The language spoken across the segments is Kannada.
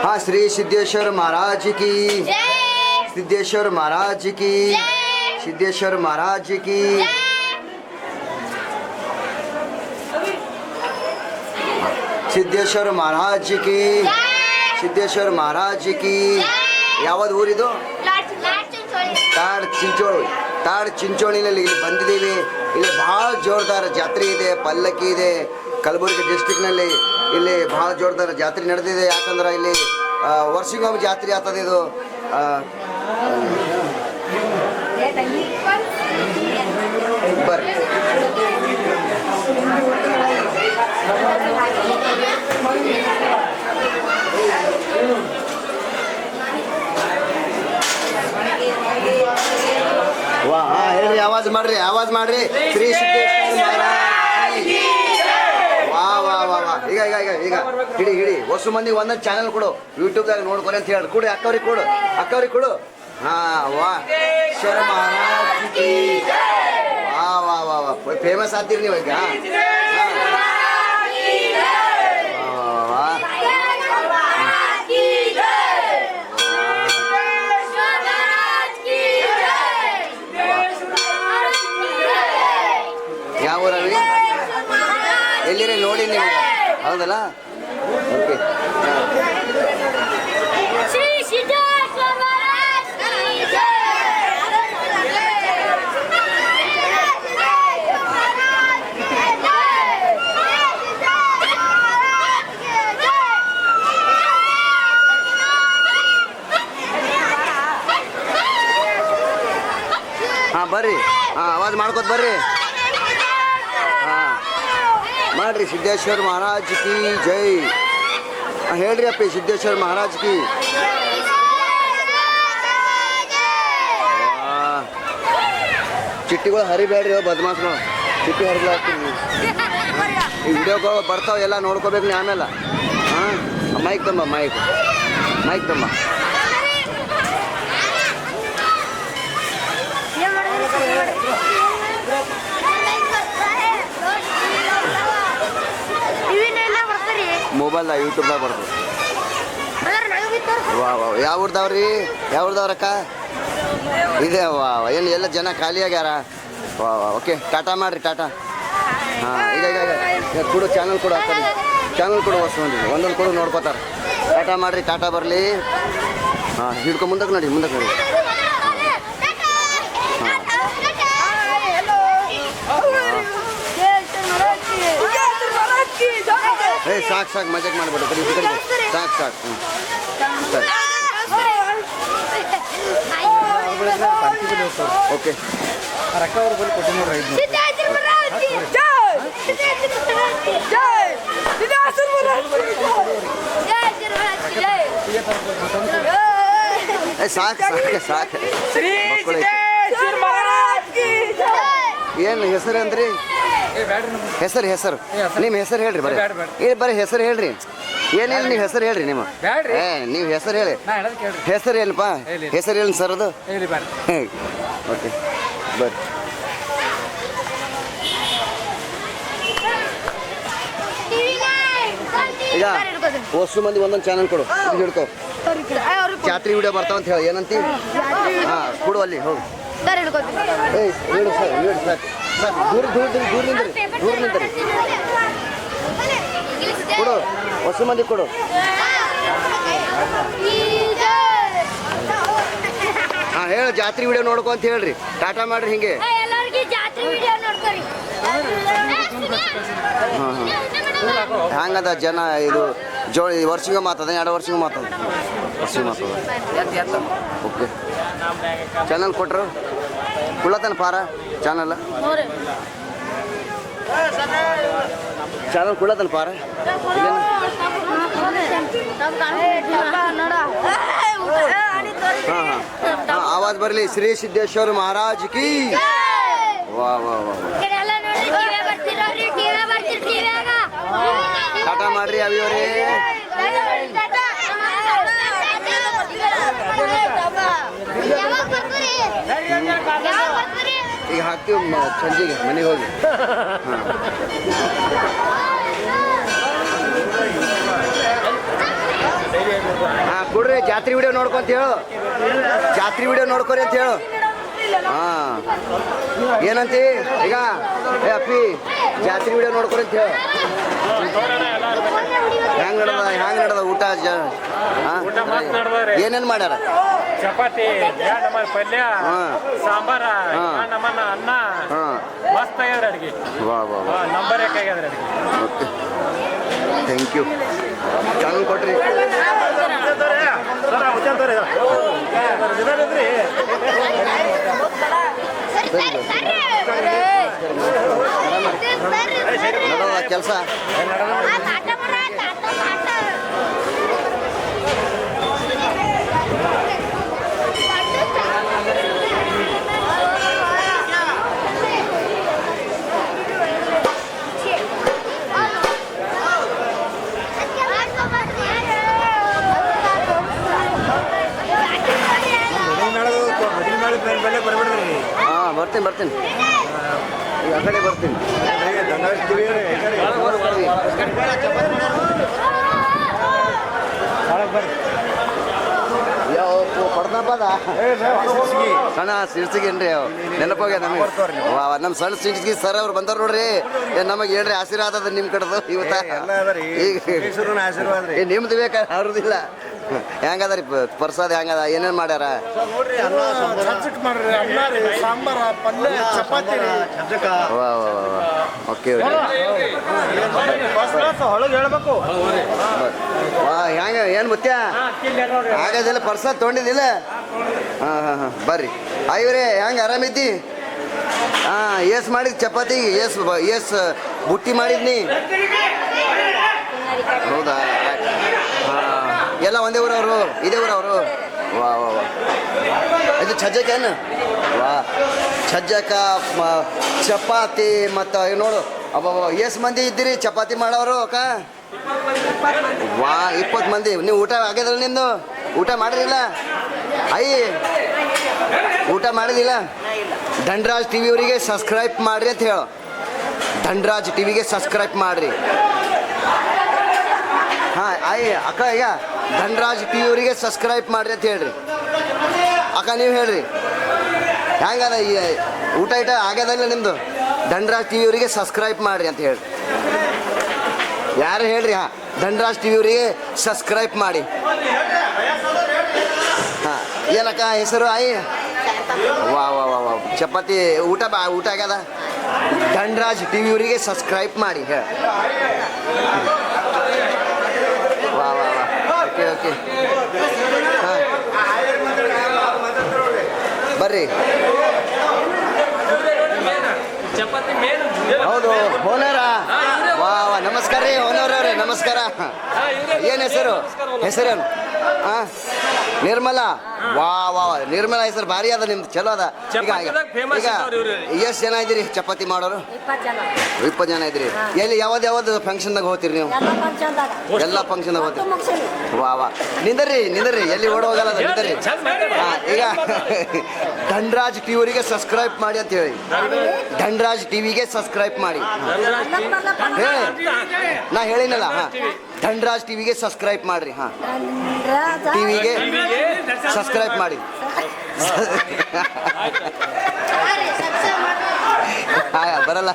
हाँ, श्री सिद्धेश्वर महाराज की, सिद्धेश्वर महाराज की, सिद्धेश्वर महाराज की, ಸಿದ್ದೇಶ್ವರ ಮಹಾರಾಜ್ ಕಿ, ಸಿದ್ದೇಶ್ವರ ಮಹಾರಾಜ್ ಕಿ. ಯಾವುದು ಊರಿದು? ತಾಡ್ ಚಿಂಚೋಳಿನಲ್ಲಿ ಇಲ್ಲಿ ಬಂದಿದ್ದೀವಿ. ಇಲ್ಲಿ ಭಾಳ ಜೋರ್ದಾರ ಜಾತ್ರೆ ಇದೆ, ಪಲ್ಲಕ್ಕಿ ಇದೆ. ಕಲಬುರಗಿ ಡಿಸ್ಟಿಕ್ನಲ್ಲಿ ಇಲ್ಲಿ ಭಾಳ ಜೋರ್ದಾರ ಜಾತ್ರೆ ನಡೆದಿದೆ. ಯಾಕಂದ್ರೆ ಇಲ್ಲಿ ವರ್ಷಿಗೊಮ್ಮೆ ಜಾತ್ರೆ ಆಗ್ತದೆ ಇದು. ಬರ್ರಿ ವಾ, ಹೇಳ್ರಿ, ಆವಾಜ್ ಮಾಡ್ರಿ, ಆವಾಜ್ ಮಾಡ್ರಿ. ಶ್ರೀ ಸಿದ್ದೇಶ್ವರ ಮಹಾರಾಜ್. ವಾ ವಾ ವಾ ವಾ. ಈಗ ಈಗ ಈಗ ಈಗ ಹಿಡಿ ಹಿಡಿ. ಹೊಸ ಮಂದಿಗೆ ಒಂದೊಂದು ಚಾನಲ್ ಕೊಡು, ಯೂಟ್ಯೂಬ್ದಾಗ ನೋಡ್ಕೊರಿ ಅಂತ ಹೇಳಿ. ಕೊಡು, ಅಕ್ಕವ್ರಿಗೆ ಕೊಡು, ಅಕ್ಕವ್ರಿಗೆ ಕೊಡು. ಹಾ, ವಾ, ಶರ ಮಹಾರಾಜ್. ವಾ ವಾ ವಾ ವಾ. ಫೇಮಸ್ ಆಗ್ತೀರಿ ನೀವು ಈಗ. ಯಾವ ಊರಲ್ಲಿ ಎಲ್ಲಿರಿ ನೋಡಿ ನಿಮಗೆ, ಹೌದಲ್ಲ? ಓಕೆ. ಹಾಂ, ಬರ್ರಿ. ಹಾಂ, ಆವಾಜ್ ಮಾಡ್ಕೊತ ಬರ್ರಿ. ಮಾಡ್ರಿ. ಸಿದ್ದೇಶ್ವರ ಮಹಾರಾಜ್ ಕಿ ಜೈ. ಹೇಳ್ರಿ ಅಪ್ಪಿ, ಸಿದ್ದೇಶ್ವರ ಮಹಾರಾಜ್ ಕಿ. ಚಿಟ್ಟಿಗಳು ಹರಿಬೇಡ್ರಿ, ಬದಮಾಸ್ಗಳು. ಚಿಟ್ಟಿ ಹರಿಲ್ಲ ಹಾಕ್ತೀವಿ. ಈ ವಿಡಿಯೋಗಳು ಬರ್ತಾವೆ, ಎಲ್ಲ ನೋಡ್ಕೋಬೇಕು ನೀ ಆಮೇಲೆ. ಹಾಂ, ಮೈಕ್ ತುಂಬ, ಮೈಕ್ ತುಂಬ. ಮೊಬೈಲ್ದಾಗ ಯೂಟ್ಯೂಬ್ದಾಗ ಬರ್ತದೆ. ವಾ ವಾ. ಯಾವ ಊರ್ದವ್ರಿ, ಯಾವ ಊರ್ದವ್ರಕ್ಕ? ಇದೆ. ವಾ, ಏನು ಎಲ್ಲ ಜನ ಖಾಲಿ ಆಗ್ಯಾರ. ವಾ ವಾ. ಓಕೆ, ಟಾಟಾ ಮಾಡಿರಿ, ಟಾಟಾ. ಹಾಂ, ಈಗ ಈಗ ಈಗ ಕೊಡು, ಚಾನಲ್ ಕೊಡು, ಹಾಕಿ ಚಾನಲ್ ಕೊಡು. ಹೊಸ ಒಂದೊಂದು ಕೊಡು, ನೋಡ್ಕೋತಾರೆ. ಟಾಟಾ ಮಾಡಿರಿ, ಟಾಟಾ ಬರಲಿ. ಹಾಂ, ಹಿಡ್ಕೊಂಡು ಮುಂದಕ್ಕೆ ನೋಡಿ, ಮುಂದಕ್ಕೆ ನೋಡಿ. ಏ, ಸಾಕು ಸಾಕು, ಮಜಾಕ್ ಮಾಡಬೇಡ. ಬರೀ ಈ ಕಡೆ ಸಾಕು ಸಾಕು. ಹ್ಞೂ, ಸರಿ. ಓಕೆ. ರೊಕ್ಕ ಅವ್ರ ಬಳಿ ಕೊಟ್ಟು ನೋಡ್ರಿ. ಸಾಕು ಸಾಕು ಸಾಕು. ಏನು ಹೆಸರು ಅಂದ್ರಿ? ಹೆಸರು ನಿಮ್ಮ ಹೆಸರು ಹೇಳ್ರಿ. ಬರೀ ಹೆಸರು ಹೇಳ್ರಿ. ಏನಿಲ್ಲ, ನೀವು ಹೆಸರು ಹೇಳ್ರಿ. ನಿಮ್ಮ ನೀವು ಹೆಸರು ಹೇಳಿ. ಹೆಸರು ಏನಪ್ಪ? ಹೆಸರು ಹೇಳಿ ಸರ್. ಅದು ಓಕೆ, ಬರ್ರಿ. ಈಗ ಹೊಸ ಮಂದಿ ಒಂದೊಂದು ಚಾನಲ್ ಕೊಡು, ಹಿಡ್ಕೊ. ಜಾತ್ರೆ ವಿಡಿಯೋ ಬರ್ತಾವಂತ ಹೇಳಿ. ಏನಂತಿ? ಹಾಂ, ಕೊಡು ಅಲ್ಲಿ ಹೋಗಿ. ಏಯ್, ಹೇಳು ಸರ್, ಹೇಳು ಸರ್. ಸರ್, ದೂರ ನಿಂದ್ರಿ. ಕೊಡು, ಹೊಸ ಮಂದಿ ಕೊಡು. ಹಾಂ, ಹೇಳು. ಜಾತ್ರೆ ವಿಡಿಯೋ ನೋಡ್ಕೊ ಅಂತ ಹೇಳ್ರಿ. ಟಾಟಾ ಮಾಡ್ರಿ. ಹಿಂಗೆ ಹಾಂ ಹಾಂ. ಹಂಗದ ಜನ. ಇದು ವರ್ಷಿಗೆ ಮಾತದ, 2 ವರ್ಷಿಗೆ ಮಾತದ, ವರ್ಷಿಗೆ ಮಾತದ. ಓಕೆ, ಚಾನಲ್ ಕೊಟ್ರು ಕುಳ್ಳತನ ಪಾರ ಚಾನಲ್ ಕುಳ್ಳತನ ಪಾರ. हाँ हाँ आवाज बरली श्री सिद्धेश्वर महाराज की वाह वाह वाह टाटा मार्री अभी और ಈಗ ಹಾಕ್ತೀವಿ ಸಂಜೆಗೆ ಮನೆಗೆ ಹೋಗಿ ಹಾಂ ಹಾಂ ಕೊಡ್ರಿ, ಜಾತ್ರೆ ವಿಡಿಯೋ ನೋಡ್ಕೊಂತ ಹೇಳು, ಜಾತ್ರೆ ವಿಡಿಯೋ ನೋಡ್ಕೊರಿ ಅಂತ ಹೇಳು. ಹಾಂ ಏನಂತಿ ಈಗ ಏ ಅಪ್ಪಿ ಜಾತ್ರೆ ವಿಡಿಯೋ ನೋಡ್ಕೊರಿ ಅಂತ ಹೇಳು. ಹ್ಯಾಂಗ ನಡ್ದ ಊಟ? ಏನೇನು ಮಾಡ್ಯಾರ? ಚಪಾತಿ, ಪಲ್ಯ, ಸಾಂಬಾರ, ನಮ್ಮನ್ನ ಅನ್ನ ಮಸ್ತ್ ಆಗ್ಯದ ಅಡ್ಗೆ. ವಾ ವಾ ವಾ, ನಂಬರ್ ಆಗ್ಯದ ಅಡ್ಗೆ. Okay, thank you. ಚಾನಲ್ ಕೊಟ್ರಿ. ನಡೋದ ಕೆಲಸ? ಹಾಂ ಬರ್ತೀನಿ ಈಗ ಆ ಕಡೆ ಬರ್ತೀನಿ. ಯಾವ ಕೊಡ್ದಪ್ಪದ ಸಣ್ಣ ಸಿರ್ಸಿಗೇನ್ರಿ ಅವು ನೆನಪೋಗ್ಯ ನಮಗೆ. ನಮ್ಮ ಸಣ್ಣ ಸಿರ್ಸಿಗೆ ಸರ್ ಅವ್ರು ಬಂದವ್ರು ನೋಡ್ರಿ, ನಮಗೆ ಹೇಳ್ರಿ ಆಶೀರ್ವಾದ ಅದ ನಿಮ್ಮ ಕಡೆದು ಇವತ್ತ. ಈಗ ನಿಮ್ದು ಬೇಕಾ ಅವ್ರದಿಲ್ಲ. ಹೆಂಗದ ರೀ ಪ್ರಸಾದ? ಹೆಂಗದ? ಏನೇನು ಮಾಡ್ಯಾರ? ಓಕೆ ಹೇಳ್ಬೇಕು. ವಾ ಹೆಂಗ ಏನು ಮುತ್ಯ ಆಗದಿಲ್ಲ? ಪ್ರಸಾದ ತೊಗೊಂಡಿದ್ದಿಲ್ಲ? ಹಾಂ ಬರ್ರಿ. ಇವ್ರೆ ಹೆಂಗೆ ಆರಾಮಿದ್ದಿ? ಹಾಂ ಏಸ್ ಮಾಡಿದ್ ಚಪಾತಿ? ಏಸ್ ಬುಟ್ಟಿ ಮಾಡಿದ್ನಿ? ಹೌದಾ? ಹಾಂ ಎಲ್ಲ ಒಂದೇ ಊರವರು? ಇದೇ ಊರವರು? ವಾ ವಾ ವಾ, ಇದು ಛಜ್ಜಕ ಏನು? ವಾ ಛಜ್ಜಕ ಚಪಾತಿ ಮತ್ತು ನೋಡು ಅಬ್ಬ ಎಷ್ಟು ಮಂದಿ ಇದ್ದೀರಿ ಚಪಾತಿ ಮಾಡೋರು ಅಕ್ಕ? ವಾ 20 ಮಂದಿ. ನೀವು ಊಟ ಆಗ್ಯದಲ್ಲ? ನಿಂದು ಊಟ ಮಾಡಿರಿಲ್ಲ? ಊಟ ಮಾಡಿದಿಲ್ಲ? ಧನ್ರಾಜ್ ಟಿ ವಿಯವರಿಗೆ ಸಬ್ಸ್ಕ್ರೈಬ್ ಮಾಡಿರಿ ಅಂತ ಹೇಳು. ಧನ್ರಾಜ್ ಟಿ ವಿಗೆ ಸಬ್ಸ್ಕ್ರೈಬ್ ಮಾಡಿರಿ. ಹಾಂ ಅಕ್ಕ, ಈಗ ಧನ್ರಾಜ್ ಟಿ ವಿಯವರಿಗೆ ಸಬ್ಸ್ಕ್ರೈಬ್ ಮಾಡಿರಿ ಅಂತ ಹೇಳ್ರಿ ಅಕ್ಕ. ನೀವು ಹೇಳ್ರಿ ಹೆಂಗದ ಈ ಊಟ ಆಗ್ಯದಲ್ಲ ನಿಮ್ಮದು? ಧನ್ರಾಜ್ ಟಿ ವಿಯವರಿಗೆ ಸಬ್ಸ್ಕ್ರೈಬ್ ಮಾಡಿರಿ ಅಂತ ಹೇಳ್ರಿ. ಯಾರು ಹೇಳ್ರಿ? ಹಾಂ ಧನ್ರಾಜ್ ಟಿ ವಿಯವರಿಗೆ ಸಬ್ಸ್ಕ್ರೈಬ್ ಮಾಡಿ. ಹಾಂ ಏನಕ್ಕ ಹೆಸರು? ವಾ ವಾ ವಾ ವಾ, ಚಪಾತಿ ಊಟ ಆಗ್ಯದ? ಧನ್ರಾಜ್ ಟಿ ವಿಯವರಿಗೆ ಸಬ್ಸ್ಕ್ರೈಬ್ ಮಾಡಿ ಹೇಳಿ. ವಾ ವಾ ವಾ, ಓಕೆ ಓಕೆ. ಹಾಂ ಬರ್ರಿ. ಹೌದು ಓನರ? ವಾ ವಾ, ನಮಸ್ಕಾರ ರೀ ಓನರ್ ಅವ್ರೆ, ನಮಸ್ಕಾರ. ಏನು ಹೆಸರು? ಹೆಸರೇನು? ಹಾಂ ನಿರ್ಮಲಾ. ವಾ ವಾ, ನಿರ್ಮಲಾ ಹೆಸರು ಭಾರಿ ಅದ ನಿಮ್ದು, ಚಲೋ ಅದ. ಈಗ ಎಷ್ಟು ಜನ ಇದ್ದೀರಿ ಚಪಾತಿ ಮಾಡೋರು? 20 ಜನ ಇದ್ದೀರಿ. ಎಲ್ಲಿ ಯಾವ್ದು ಫಂಕ್ಷನ್ದಾಗ ಹೋಗ್ತೀರಿ ನೀವು? ಎಲ್ಲ ಫಂಕ್ಷನ್ದಾಗ ಹೋಗ್ತೀರಿ? ವಾ ವಾ, ನಿಂದರ್ರಿ ಎಲ್ಲಿ ಓಡೋಗಲ್ಲ, ನಿಂದರ್ರಿ. ಹಾಂ ಈಗ ಧನ್ರಾಜ್ ಟಿ ವಿಗೆ ಸಬ್ಸ್ಕ್ರೈಬ್ ಮಾಡಿ ಅಂತ ಹೇಳಿ. ಧನ್ರಾಜ್ ಟಿವಿಗೆ ಸಬ್ಸ್ಕ್ರೈಬ್ ಮಾಡಿ. ನಾ ಹೇಳಿನಲ್ಲ? ಹಾಂ ಧನ್ರಾಜ್ ಟಿವಿಗೆ ಸಬ್ಸ್ಕ್ರೈಬ್ ಮಾಡ್ರಿ. ಹಾಂ ಟಿವಿಗೆ ಸಬ್ಸ್ಕ್ರೈಬ್ ಮಾಡಿ. ಬರಲ್ಲ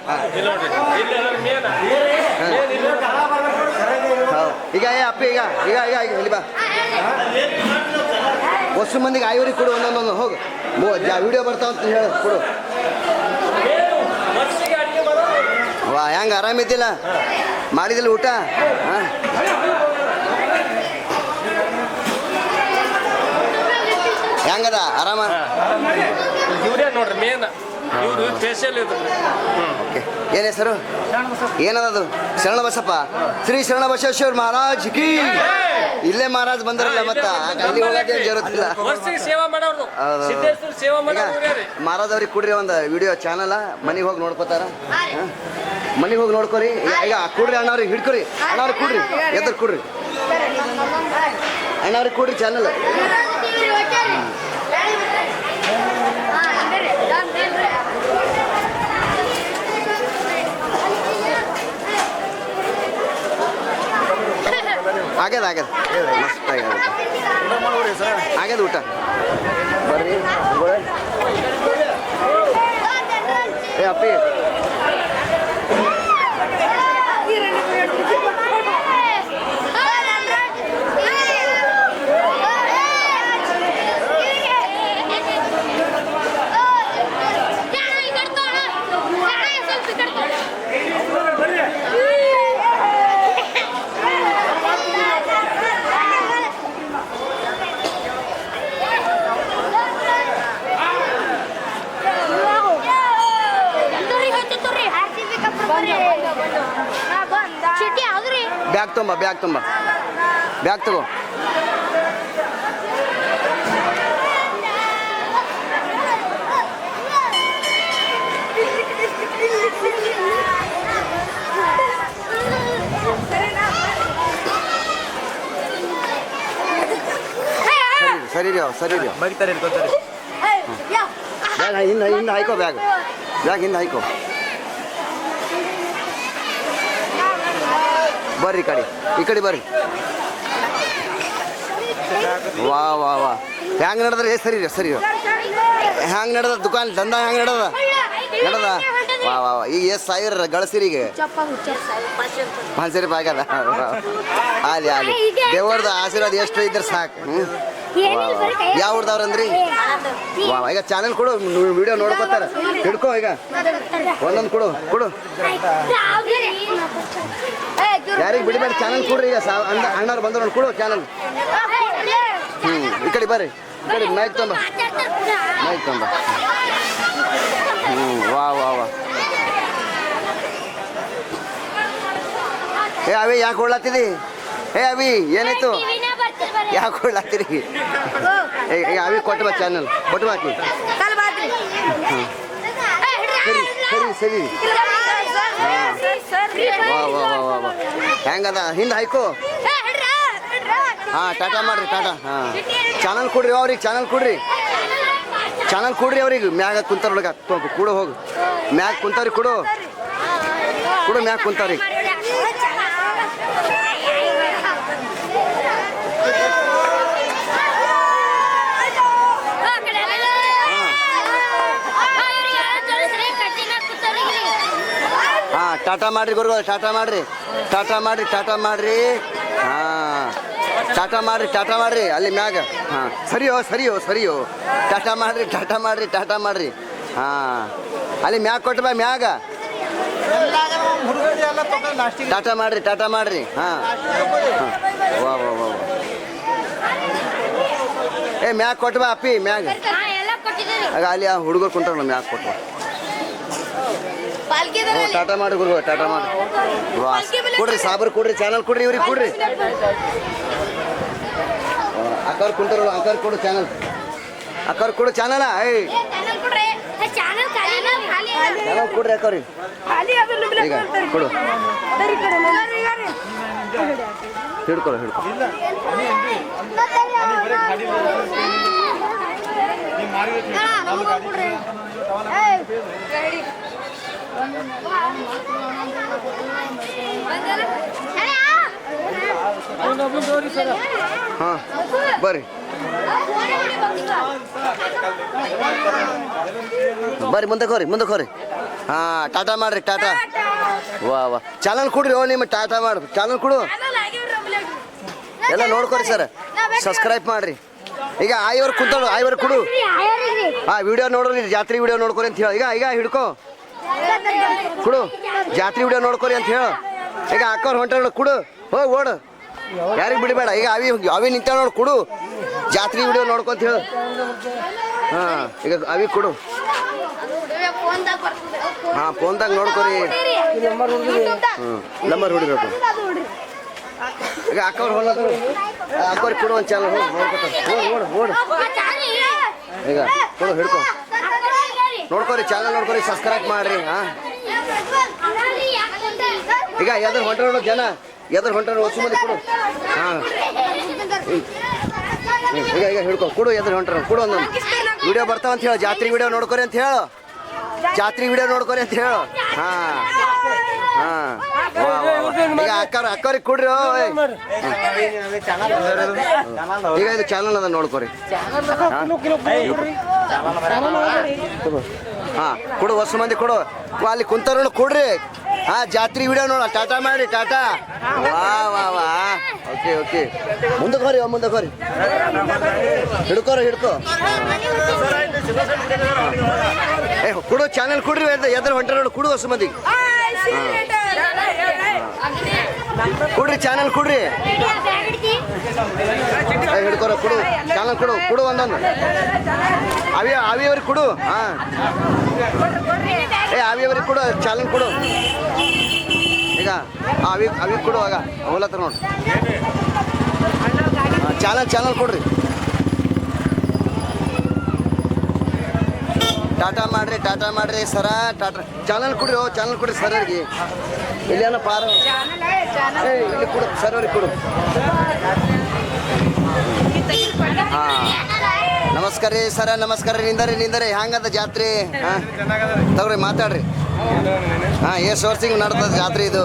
ಈಗ ಅಪ್ಪಿ. ಈಗ ಇಲ್ಲಿ ಬಾ. ಹೊಸ ಮಂದಿಗೆ ಐವರಿಗೆ ಕೊಡು, ಒಂದೊಂದೊಂದು ಹೋಗು. ವಿಡಿಯೋ ಬರ್ತಾವಂತ ಹೇಳು, ಕೊಡು. ವಾ ಹೆಂಗೆ ಆರಾಮಿದ್ದಿಲ್ಲ? ಮಾಡಿದಿಲ್ಲ ಊಟ? ಹಾಂ ಹೆಂಗದ? ಆರಾಮ? ಇವ್ರೇ ನೋಡ್ರಿ ಮೇನ್, ಇವ್ರು ಸ್ಪೆಷಲ್ ಇದು. ಓಕೆ, ಏನು ಹೆಸರು? ಏನದದು? ಶರಣ ಬಸಪ್ಪ, ಶ್ರೀ ಶರಣ ಬಸವೇಶ್ವರ ಮಹಾರಾಜ್ ಕಿ. ಇಲ್ಲೇ ಮಹಾರಾಜ್ ಬಂದ್ರಲ್ಲ, ಮತ್ತೆ ಅಲ್ಲಿ ಹೋಗೋದೇ ಜರುತ್ತಿಲ್ಲ. ಸೇವಾ ಮಾಡೋರು, ಸೇವಾ ಮಹಾರಾಜ್ ಅವ್ರಿಗೆ ಕೊಡ್ರಿ ಒಂದು ವಿಡಿಯೋ ಚಾನಲ್, ಮನೆಗೆ ಹೋಗಿ ನೋಡ್ಕೋತಾರ. ಮನೆಗೆ ಹೋಗಿ ನೋಡ್ಕೊರಿ. ಈಗ ಕೊಡ್ರಿ ಅಣ್ಣವ್ರಿಗೆ, ಹಿಡ್ಕೊರಿ ಅಣ್ಣವ್ರಿಗೆ, ಕೊಡ್ರಿ ಎದ್ರ ಕೊಡ್ರಿ ಅಣ್ಣವ್ರಿಗೆ, ಕೊಡ್ರಿ ಚಾನಲ್. ಆಗ್ಯದ ಆಗ್ಯದ ಮಸ್ತ್ ಆಗ್ಯದ ಆಗ್ಯದ ಊಟ ಬರ್ರಿ ಏ ಅಪ್ಪಿ ಬ್ಯಾಗ್ ತುಂಬ ಬ್ಯಾಗ್ ತುಂಬ ಬ್ಯಾಗ್ ತಗೋ ಸರಿ ರೀ ಸರಿ ರೀ ಬಗಿತಾರೆ ಇಟ್ಕೊತಾರೆ ಬ್ಯಾಗ್ ಹಿಂದೆ ಹಾಯ್ಕೋ ಬ್ಯಾಗ್ ಬ್ಯಾಗ್ ಹಿಂದೆ ಹಾಯ್ಕೋ ಬರ್ರಿ ಈ ಕಡೆ ಬರ್ರಿ ವಾ ವಾ ವಾ ಹ್ಯಾಂಗ ನಡೆದ್ರಿ ಸರಿ ಸರಿ ಹ್ಯಾಂಗ ನಡೆದ ದುಕಾನ್ ದಂಧ ಹ್ಯಾಂಗ ನಡೆದ ವಾ ವಾ ಈಗ ಎಷ್ಟು ಸಾವಿರ ಗಳಿಸಿರಿಗೆ 500 ರೂಪಾಯಿ ಆಗ್ಯದ ಅಲ್ಲಿ ಅಲ್ಲಿ ದೇವ್ರದ ಆಶೀರ್ವಾದ ಎಷ್ಟು ಇದ್ರೆ ಸಾಕು ಯಾವ ಊರ್ದವ್ರಂದ್ರಿ ವಾ ಈಗ ಚಾನಲ್ ಕೊಡು ವಿಡಿಯೋ ನೋಡ್ಕೊತಾರ ಹಿಡ್ಕೋ ಈಗ ಒಂದೊಂದು ಕೊಡು ಯಾರಿಗೆ ಬಿಡಬೇಡ ಚಾನಲ್ ಕೊಡ್ರಿ ಈಗ ಅಣ್ಣವ್ರು ಬಂದ್ರು ಕೊಡು ಚಾನಲ್ ಈ ಕಡೆ ಬರ್ರಿ ಈ ಕಡೆ ಮೈಕ್ ತೊಂಬ ವಾ ವಾ ವಾ ಏ ಅವಿ ಯಾಕೆ ಹೊಡ್ಲತ್ತಿದಿ ಏ ಅವಿ ಏನಾಯ್ತು ಯಾಕೆ ಹೊಡ್ಲತ್ತೀರಿ ಈಗ ಅವಿ ಕೊಟ್ಟು ಬಾ ಚಾನಲ್ ಕೊಟ್ಟು ಬಾಕಿ ಸರಿ ವಾ ವಾ ವಾ ವಾ ಹೆಂಗದ ಹಿಂದೆ ಹಾಯ್ಕೋ ಹಾಂ ಟಾಟಾ ಮಾಡ್ರಿ ಟಾಟಾ ಹಾಂ ಚಾನಲ್ ಕೊಡ್ರಿ ಅವ್ರಿಗೆ ಚಾನಲ್ ಕೊಡ್ರಿ ಅವ್ರಿಗೆ ಮ್ಯಾಗ ಕುಂತಾರೊಳಗೆ ಕೂಡ ಹೋಗು ಮ್ಯಾಗ ಕುಂತಾವ್ರಿ ಕೊಡು ಮ್ಯಾಗ ಕುಂತಾವ್ರಿ ಹಾಂ ಟಾಟಾ ಮಾಡ್ರಿ ಗುರುಗಳು ಟಾಟಾ ಮಾಡ್ರಿ ಹಾಂ ಟಾಟಾ ಮಾಡ್ರಿ ಅಲ್ಲಿ ಮ್ಯಾಗ ಹಾಂ ಸರಿಯೋ ಟಾಟಾ ಮಾಡ್ರಿ ಹಾಂ ಅಲ್ಲಿ ಮ್ಯಾಗ ಕೊಟ್ಟು ಬಾ ಮ್ಯಾಗ ಟಾಟಾ ಮಾಡ್ರಿ ಹಾಂ ವಾ ವಾ ವಾ ಏ ಮ್ಯಾಗ ಕೊಟ್ಟು ಬಾ ಅಪ್ಪಿ ಮ್ಯಾಗ ಆಗ ಅಲ್ಲಿ ಆ ಹುಡುಗರು ಕುಂತಾರ ಮ್ಯಾಗ ಕೊಟ್ಟು ಟಾಟಾ ಮಾಡಿ ಗುರು ಟಾಟಾ ಮಾಡಿ ಕೊಡ್ರಿ ಸಾಬರ್ ಕೊಡ್ರಿ ಚಾನಲ್ ಕೊಡ್ರಿ ಇವ್ರಿಗೆ ಕೊಡ್ರಿ ಅಕ್ಕವ್ರು ಕುಂತಾರ ಅಕ್ಕವ್ರು ಕೊಡು ಚಾನಲ್ ಏಯ್ ಚಾನಲ್ ಕೊಡ್ರಿ ಅಕ್ಕವ್ರಿಗೆ ಈಗ ಕೊಡು ಹಿಡ್ಕೊ ಹಾಂ ಬರ್ರಿ ಮುಂದಕ್ಕೆ ಹೋರಿ ಹಾಂ ಟಾಟಾ ಮಾಡ್ರಿ ಟಾಟಾ ವಾ ಚಾನಲ್ ಕೊಡ್ರಿ ನಿಮ್ಮ ಟಾಟಾ ಮಾಡಿ ಚಾನಲ್ ಕೊಡು ಎಲ್ಲ ನೋಡ್ಕೊರಿ ಸರ್ ಸಬ್ಸ್ಕ್ರೈಬ್ ಮಾಡ್ರಿ ಈಗ ಆಯ್ವರು ಕುಂತಾಳು ಆಯ್ವರು ಕೊಡು ಹಾಂ ವಿಡಿಯೋ ನೋಡ್ರಿ ಜಾತ್ರೆ ವಿಡಿಯೋ ನೋಡ್ಕೊರಿ ಅಂತ ಹೇಳಿ ಈಗ ಹಿಡ್ಕೊ ಕೊಡು ಜಾತ್ರೆ ವಿಡಿಯೋ ನೋಡ್ಕೊರಿ ಅಂತ ಹೇಳು ಈಗ ಅಕ್ಕವ್ರು ಹೊಂಟ ಕೊಡು ಹೋಗಿ ಓಡು ಯಾರಿಗೆ ಬಿಡಬೇಡ ಈಗ ಅವಿ ನಿಂತ ನೋಡಿ ಕೊಡು ಜಾತ್ರೆ ವಿಡಿಯೋ ನೋಡ್ಕೊಂತ ಹೇಳು ಹಾಂ ಈಗ ಅವಿ ಕೊಡು ಹಾಂ ಫೋನ್ದಾಗ ನೋಡ್ಕೊರಿ ನಂಬರ್ ಹೊಡಿಬೇಕು ಈಗ ಅಕ್ಕವ್ರು ಹೊಲದ್ರು ಅಕ್ಕವ್ರಿಗೆ ಕೊಡು ಒಂದು ಚಾನಲ್ ನೋಡ್ಕೊತಾರೆ ಓಡು ಈಗ ಕೊಡು ಹಿಡ್ಕೊ ನೋಡ್ಕೊರಿ ಚಾನಲ್ ನೋಡ್ಕೊರಿ ಸಬ್ಸ್ಕ್ರೈಬ್ ಮಾಡ್ರಿ ಹಾಂ ಈಗ ಎದ್ರ ಹೊಂಟ್ರ ಜನ ಹೊಸ ಮಂದಿ ಕೊಡು ಹಾಂ ಈಗ ಹಿಡ್ಕೊ ಕೊಡು ಎದ್ರ ಹೊಂಟ್ರ ಕೊಡು ಒಂದೊಂದು ವಿಡಿಯೋ ಬರ್ತಾವಂತ ಹೇಳು ಜಾತ್ರೆ ವಿಡಿಯೋ ನೋಡ್ಕೊರಿ ಅಂತ ಹೇಳು ಹಾಂ ವಾ ಈಗ ಅಕ್ಕವ್ರಿಗೆ ಕೊಡ್ರಿ ಓಯ್. ಈಗ ಇದು ಚಾನಲ್ ಅದ ನೋಡ್ಕೊರಿ. ಹಾ ಕೊಡು ಹೊಸ ಮಂದಿ ಕೊಡು ಅಲ್ಲಿ ಕುಂತಾರ ಕೊಡ್ರಿ. ಹಾ ಜಾತ್ರೆ ವಿಡಿಯೋ ನೋಡ ಟಾಟಾ ಮಾಡಿ ಟಾಟಾ. ವಾ ಓಕೆ ಓಕೆ ಮುಂದಕ್ಕೆ ಹೋರಿ ಮುಂದಕ್ಕೆ ಹೋರಿ. ಹಿಡ್ಕೋ ಏ ಕೊಡು ಚಾನಲ್ ಕೊಡ್ರಿ ಎದ್ರ ಹೊಂಟಾರ ನೋಡು ಕೊಡು ಹೊಸ ಮಂದಿಗೆ ಕೊಡ್ರಿ ಚಾನಲ್ ಕೊಡ್ರಿ. ಹಿಡ್ಕೊರ ಕೊಡು ಚಾನಲ್ ಕೊಡು ಒಂದೊಂದು ಅವಿಯವ್ರಿಗೆ ಕೊಡು. ಹಾ ಅವಿಯವ್ರಿಗೆ ಕೊಡು ಚಾನಲ್ ಕೊಡು. ಈಗ ಅವಿ ಕೊಡು ಆಗ ಹೋಲತ್ರ ನೋಡು ಚಾನಲ್ ಕೊಡ್ರಿ. ಟಾಟಾ ಮಾಡ್ರಿ ಸರ ಟಾಟಾ ಚಾನಲ್ ಕೊಡ್ರಿ ಸರ್ಗೆ. ಇಲ್ಲಿ ಏನೋ ಪಾರ ಇಲ್ಲಿ ಕೊಡು ಸರ್ವರಿಗೆ ಕೊಡು. ಹಾಂ ನಮಸ್ಕಾರ ರೀ ಸರ ನಮಸ್ಕಾರ ರೀ. ನಿಂದರಿ ಹ್ಯಾಂಗದ ಜಾತ್ರೆ? ಹಾಂ ತಗೊಳ್ರಿ ಮಾತಾಡ್ರಿ. ಹಾಂ ಎಷ್ಟು ವರ್ಷಿಗೆ ನಡ್ತದ ಜಾತ್ರೆ ಇದು?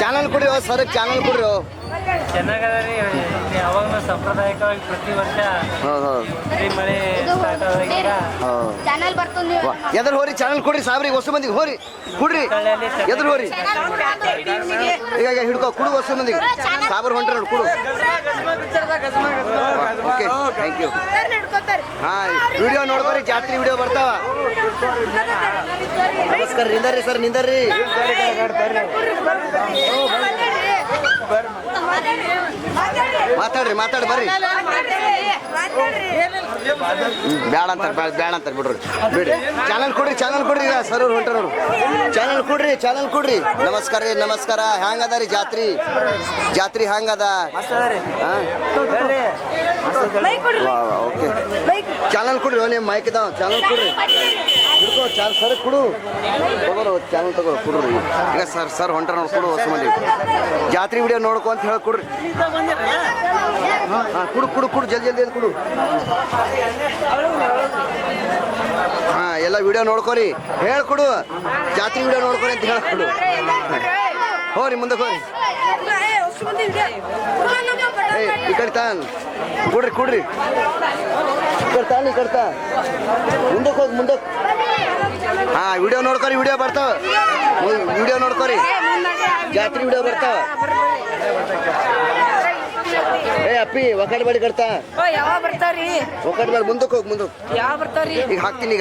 ಚಾನಲ್ ಕೊಡ್ರಿ ಸರ್ ಚಾನಲ್ ಕೊಡ್ರಿ. ಚೆನ್ನಾಗದ ರೀ ಯಾವಾಗಲೂ ಸಾಂಪ್ರದಾಯಿಕವಾಗಿ ಪ್ರತಿ ವರ್ಷ ಮಳೆ ಸ್ಟಾರ್ಟ್ ಆದಾಗ ಎದ್ರ ಹೋರಿ ಚಾನಲ್ ಕೊಡ್ರಿ ಸಾಬ್ರಿಗೆ ಹೊಸ ಮಂದಿಗೆ ಹೋರಿ ಕೊಡ್ರಿ. ಎದ್ರ ಹೋರಿ ಈಗ ಹಿಡ್ಕೊ ಕುಡು ಹೊಸ ಮಂದಿಗೆ ಸಾಬ್ರು ಹೊಂಟ್ರ ನೋಡಿ ಕೊಡು. Okay thank you. ಹಾಂ ವಿಡಿಯೋ ನೋಡ್ಕೊರಿ ಜಾತ್ರೆ ವಿಡಿಯೋ ಬರ್ತಾವ. ನಮಸ್ಕಾರ ನಿಂದರ್ರಿ ಸರ್ ನಿಂದರ್ರಿ. ಮಾತಾಡಿ ಬರ್ರಿ. ಬ್ಯಾಡ ಅಂತಾರೆ ಬಿಡ್ರಿ ಚಾನಲ್ ಕೊಡ್ರಿ ಈಗ ಸರ್ ಅವ್ರು ಹೊಂಟಾರ ನೋಡು. ಚಾನಲ್ ಕೊಡ್ರಿ. ನಮಸ್ಕಾರ ಹ್ಯಾಂಗದ ರೀ ಜಾತ್ರೆ ಹ್ಯಾಂಗದ? ಓಕೆ ಚಾನಲ್ ಕೊಡ್ರಿ ನಿಮ್ಮ ಮೈಕ್ ಇದಾವ ಚಾನಲ್ ಕೊಡ್ರಿ. ಹಿಡ್ಕೋ ಸರ್ ಕೊಡು ಚಾನಲ್ ಕೊಡ್ರಿ. ಈಗ ಸರ್ ಹೊಂಟಾರ ನೋಡಿ ಕೊಡು ಹೊಸ ಮಂದಿ ಜಾತ್ರೆ ವಿಡಿಯೋ ನೋಡ್ಕೊ ಅಂತ ಹೇಳಿ ಕೊಡ್ರಿ. ಹಾಂ ಕೊಡು ಜಲ್ದಿ ಕೊಡು. ಹಾಂ ಎಲ್ಲ ವಿಡಿಯೋ ನೋಡ್ಕೊರಿ ಹೇಳ್ಕೊಡು. ಜಾತ್ರೆ ವಿಡಿಯೋ ನೋಡ್ಕೊರಿ ಅಂತ ಹೇಳ್ಕೊಡು. ಹೋರಿ ಮುಂದಕ್ಕೆ ಹೋರಿ. ಈ ಕಡೆ ತಾನ್ ಕೊಡ್ರಿ ಈ ಕಡೆ ತಾ ಮುಂದಕ್ಕೆ ಹಾಂ ವಿಡಿಯೋ ನೋಡ್ಕೊರಿ. ವಿಡಿಯೋ ಬರ್ತಾವ ವಿಡಿಯೋ ನೋಡ್ಕೊರಿ ಜಾತ್ರೆ ವಿಡಿಯೋ ಬರ್ತಾವ. ಅಪ್ಪಿ ಒಕ್ಕಟ್ ಬಾಡಿ ಕಟ್ತಾ ಒಕ್ಕಟ್ ಬಾಡಿ ಮುಂದಕ್ಕೆ ಈಗ ಹಾಕ್ತೀನಿ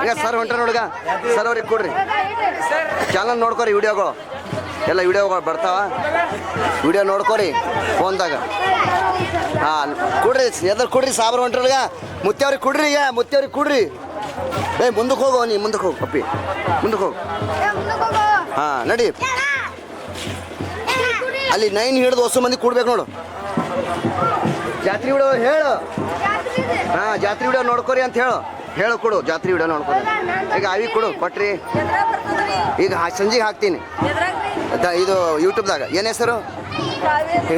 ಈಗ ಸರ್ ಹೊಂಟ್ರ ನೋಡ್ಗ ಸರ್ ಅವ್ರಿಗೆ ಕೊಡ್ರಿ. ಚಾನಲ್ ನೋಡ್ಕೊರಿ ವಿಡಿಯೋಗಳು ಎಲ್ಲ ವಿಡಿಯೋಗಳು ಬರ್ತಾವ. ವಿಡಿಯೋ ನೋಡ್ಕೊರಿ ಫೋನ್ದಾಗ. ಹಾಂ ಕೊಡ್ರಿ ಸಾಬ್ರು ಹೊಂಟ್ರಲ್ಗ ಮುತ್ತೆಯವ್ರಿಗೆ ಕೊಡ್ರಿ. ಈಗ ಮುತ್ತೆಯವ್ರಿಗೆ ಕೊಡ್ರಿ. ಮುಂದಕ್ಕೆ ಹೋಗೋ ಮುಂದಕ್ಕೆ ಹೋಗು ಅಪ್ಪಿ ಮುಂದಕ್ಕೆ ಹೋಗು. ಹಾಂ ನಡಿ ಅಲ್ಲಿ 9 ಹಿಡಿದು ಹೊಸ ಮಂದಿ ಕೊಡ್ಬೇಕು ನೋಡು. ಜಾತ್ರೆ ವಿಡಿಯೋ ಹೇಳು. ಹಾಂ ಜಾತ್ರೆ ವಿಡಿಯೋ ನೋಡ್ಕೊರಿ ಅಂತ ಹೇಳು ಕೊಡು. ಜಾತ್ರೆ ವಿಡಿಯೋ ನೋಡ್ಕೊರಿ. ಈಗ ಅವಿ ಕೊಡು ಕೊಟ್ರಿ. ಈಗ ಸಂಜೆಗೆ ಹಾಕ್ತೀನಿ ಇದು ಯೂಟ್ಯೂಬ್ದಾಗ. ಏನು ಹೆಸರು?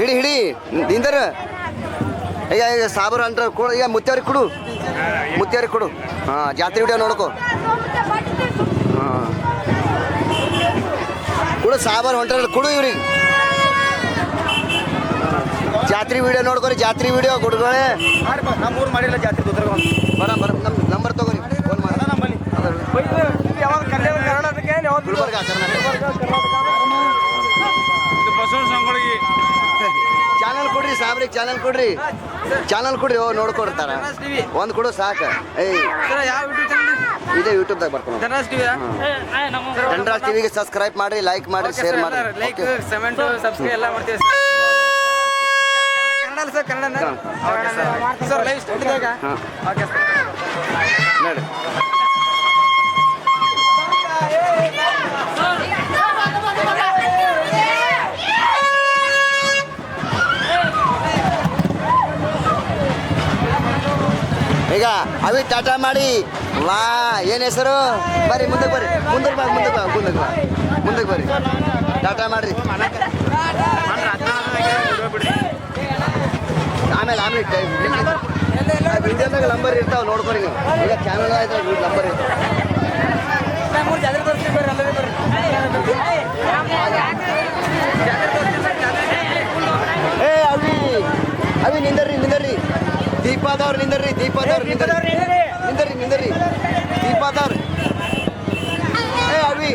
ಹಿಡಿ ನಿಂದರ. ಈಗ ಸಾಬ್ರು ಅಂಟ್ರ ಕೊಡು. ಈಗ ಮುತ್ತೆಯವ್ರಿಗೆ ಕೊಡು. ಹಾಂ ಜಾತ್ರೆ ವಿಡಿಯೋ ನೋಡ್ಕೊ. ಹಾಂ ಕೊಡು ಸಾಬ್ರು ಹೊಂಟ್ರ ಕೊಡು ಇವ್ರಿಗೆ. ಜಾತ್ರೆ ವಿಡಿಯೋ ನೋಡ್ಕೊರಿ. ಜಾತ್ರೆ ವಿಡಿಯೋ ಗುಡ್ಗಳೇ ನಮ್ಮೂರು ಮಾಡಿಲ್ಲ ಜಾತ್ರೆ ಬರ ನಮ್ಮ ನಂಬರ್ ತಗೋರಿ ಫೋನ್ ಮಾಡಿ. ಗುಲ್ಬರ್ಗ ಚಾನಲ್ ಕೊಡ್ರಿ ಸಾಬ್ರಿಗೆ ಚಾನಲ್ ಕೊಡ್ರಿ ನೋಡ್ಕೊಡ್ತಾರ. ಒಂದು ಕೊಡು ಸಾಕು. ಇದೇ ಯೂಟ್ಯೂಬ್ದಾಗ ಬರ್ತಾನೆ. ಧನರಾಜ್ ಟಿವಿಗೆ ಸಬ್ಸ್ಕ್ರೈಬ್ ಮಾಡಿ, ಲೈಕ್ ಮಾಡಿ, ಶೇರ್ ಮಾಡಿ. ನೋಡಿ ಈಗ ಅವಿ ಟಾಟಾ ಮಾಡಿ. ವಾ ಏನು ಹೆಸರು? ಬರ್ರಿ ಮುಂದಕ್ಕೆ ಬರ್ರಿ ಟಾಟಾ ಮಾಡ್ರಿ. ಆಮೇಲೆ ವಿಡಿಯೋದಾಗ ನಂಬರ್ ಇರ್ತಾವ ನೋಡ್ಕೊರಿ ನೀವು. ಈಗ ಚಾನಲ್ ಆಯ್ತು ನಂಬರ್ ಇರ್ತಾವ. ಅವಿ ನಿಂದರ್ರಿ ದೀಪಾದವ್ರು ನಿಂದರ್ರಿ ನಿಂದರ್ರಿ ದೀಪಾದವ್ರು ಅವಿ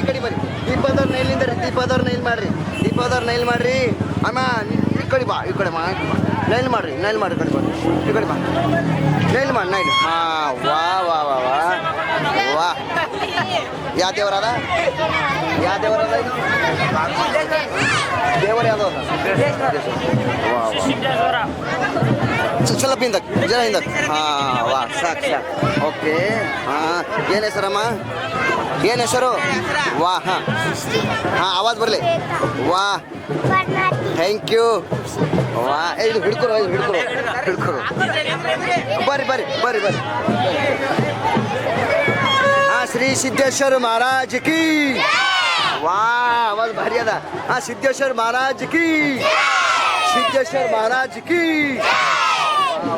ಕಡಿ ಬರ್ರಿ ದೀಪಾದವ್ರ ನೈಲ್ ಮಾಡ್ರಿ ನೈಲ್ ಮಾಡ್ರಿ ಅಮ್ಮ ಈ ಕಡೆ ಬಾ ನೈಲ್ ಮಾಡ್ರಿ ಕಡೆ ಬರ್ರಿ ಈ ಕಡೆ ಬಾ ನೈಲ್ ಹಾಂ ವಾ ಯಾವ ದೇವರದ ಇದು ದೇವರ ಯಾವ್ದು ಸ್ವಲ್ಪ ಹಿಂದಕ್ಕೆ ಜನ ಹಿಂದಕ್ಕೆ ಹಾಂ ವಾ ಸಾಕು ಓಕೆ ಹಾಂ ಏನು ಹೆಸರಮ್ಮ ಏನು ಹೆಸರು ವಾ ಹಾಂ ಆವಾಜ್ ಬರಲಿ ವಾ ಥ್ಯಾಂಕ್ ಯು ವಾ ಇದು ಹಿಡ್ಕೊರು ಬರ್ರಿ ಹಾಂ ಶ್ರೀ ಸಿದ್ದೇಶ್ವರ ಮಹಾರಾಜ್ ಕಿ ವಾ ಆವಾಜ್ ಭಾರಿ ಅದ ಹಾಂ ಸಿದ್ದೇಶ್ವರ ಮಹಾರಾಜ್ ಕಿ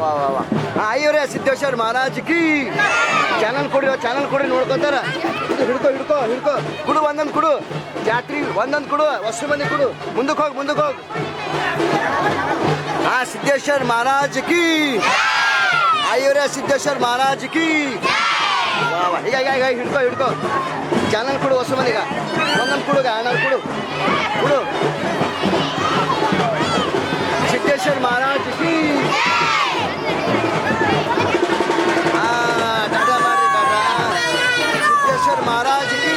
ವಾ ಅಯ್ಯೋರೇ ಸಿದ್ದೇಶ್ವರ ಮಹಾರಾಜ್ ಕಿ ಚಾನಲ್ ಕೊಡಿ ನೋಡ್ಕೊತಾರ ಇದು ಹಿಡ್ಕೊ ಕುಡು ಒಂದೊಂದು ಕುಡು ಜಾತ್ರೆ ಒಂದೊಂದು ಕುಡು ಹೊಸ ಮಂದಿ ಕುಡು ಮುಂದಕ್ಕೆ ಹೋಗಿ ಹಾಂ ಸಿದ್ದೇಶ್ವರ ಮಹಾರಾಜ್ ಕಿ ಅಯ್ಯೋರೇ ಸಿದ್ದೇಶ್ವರ ಮಹಾರಾಜ್ ಕಿ ವಾ ಈಗ ಹಿಡ್ಕೊ ಚಾನಲ್ ಕೊಡು ಹೊಸ ಮಂದಿಗ ಒಂದೊಂದು ಕುಡುಗ ಅನ್ನೋದು ಕುಡು ಸಿದ್ದೇಶ್ವರ ಮಹಾರಾಜ್ ಕಿ ಟಾಟಾ ಮಾಡ್ರಿ ಸಿದ್ದೇಶ್ವರ ಮಹಾರಾಜ್ ಕಿ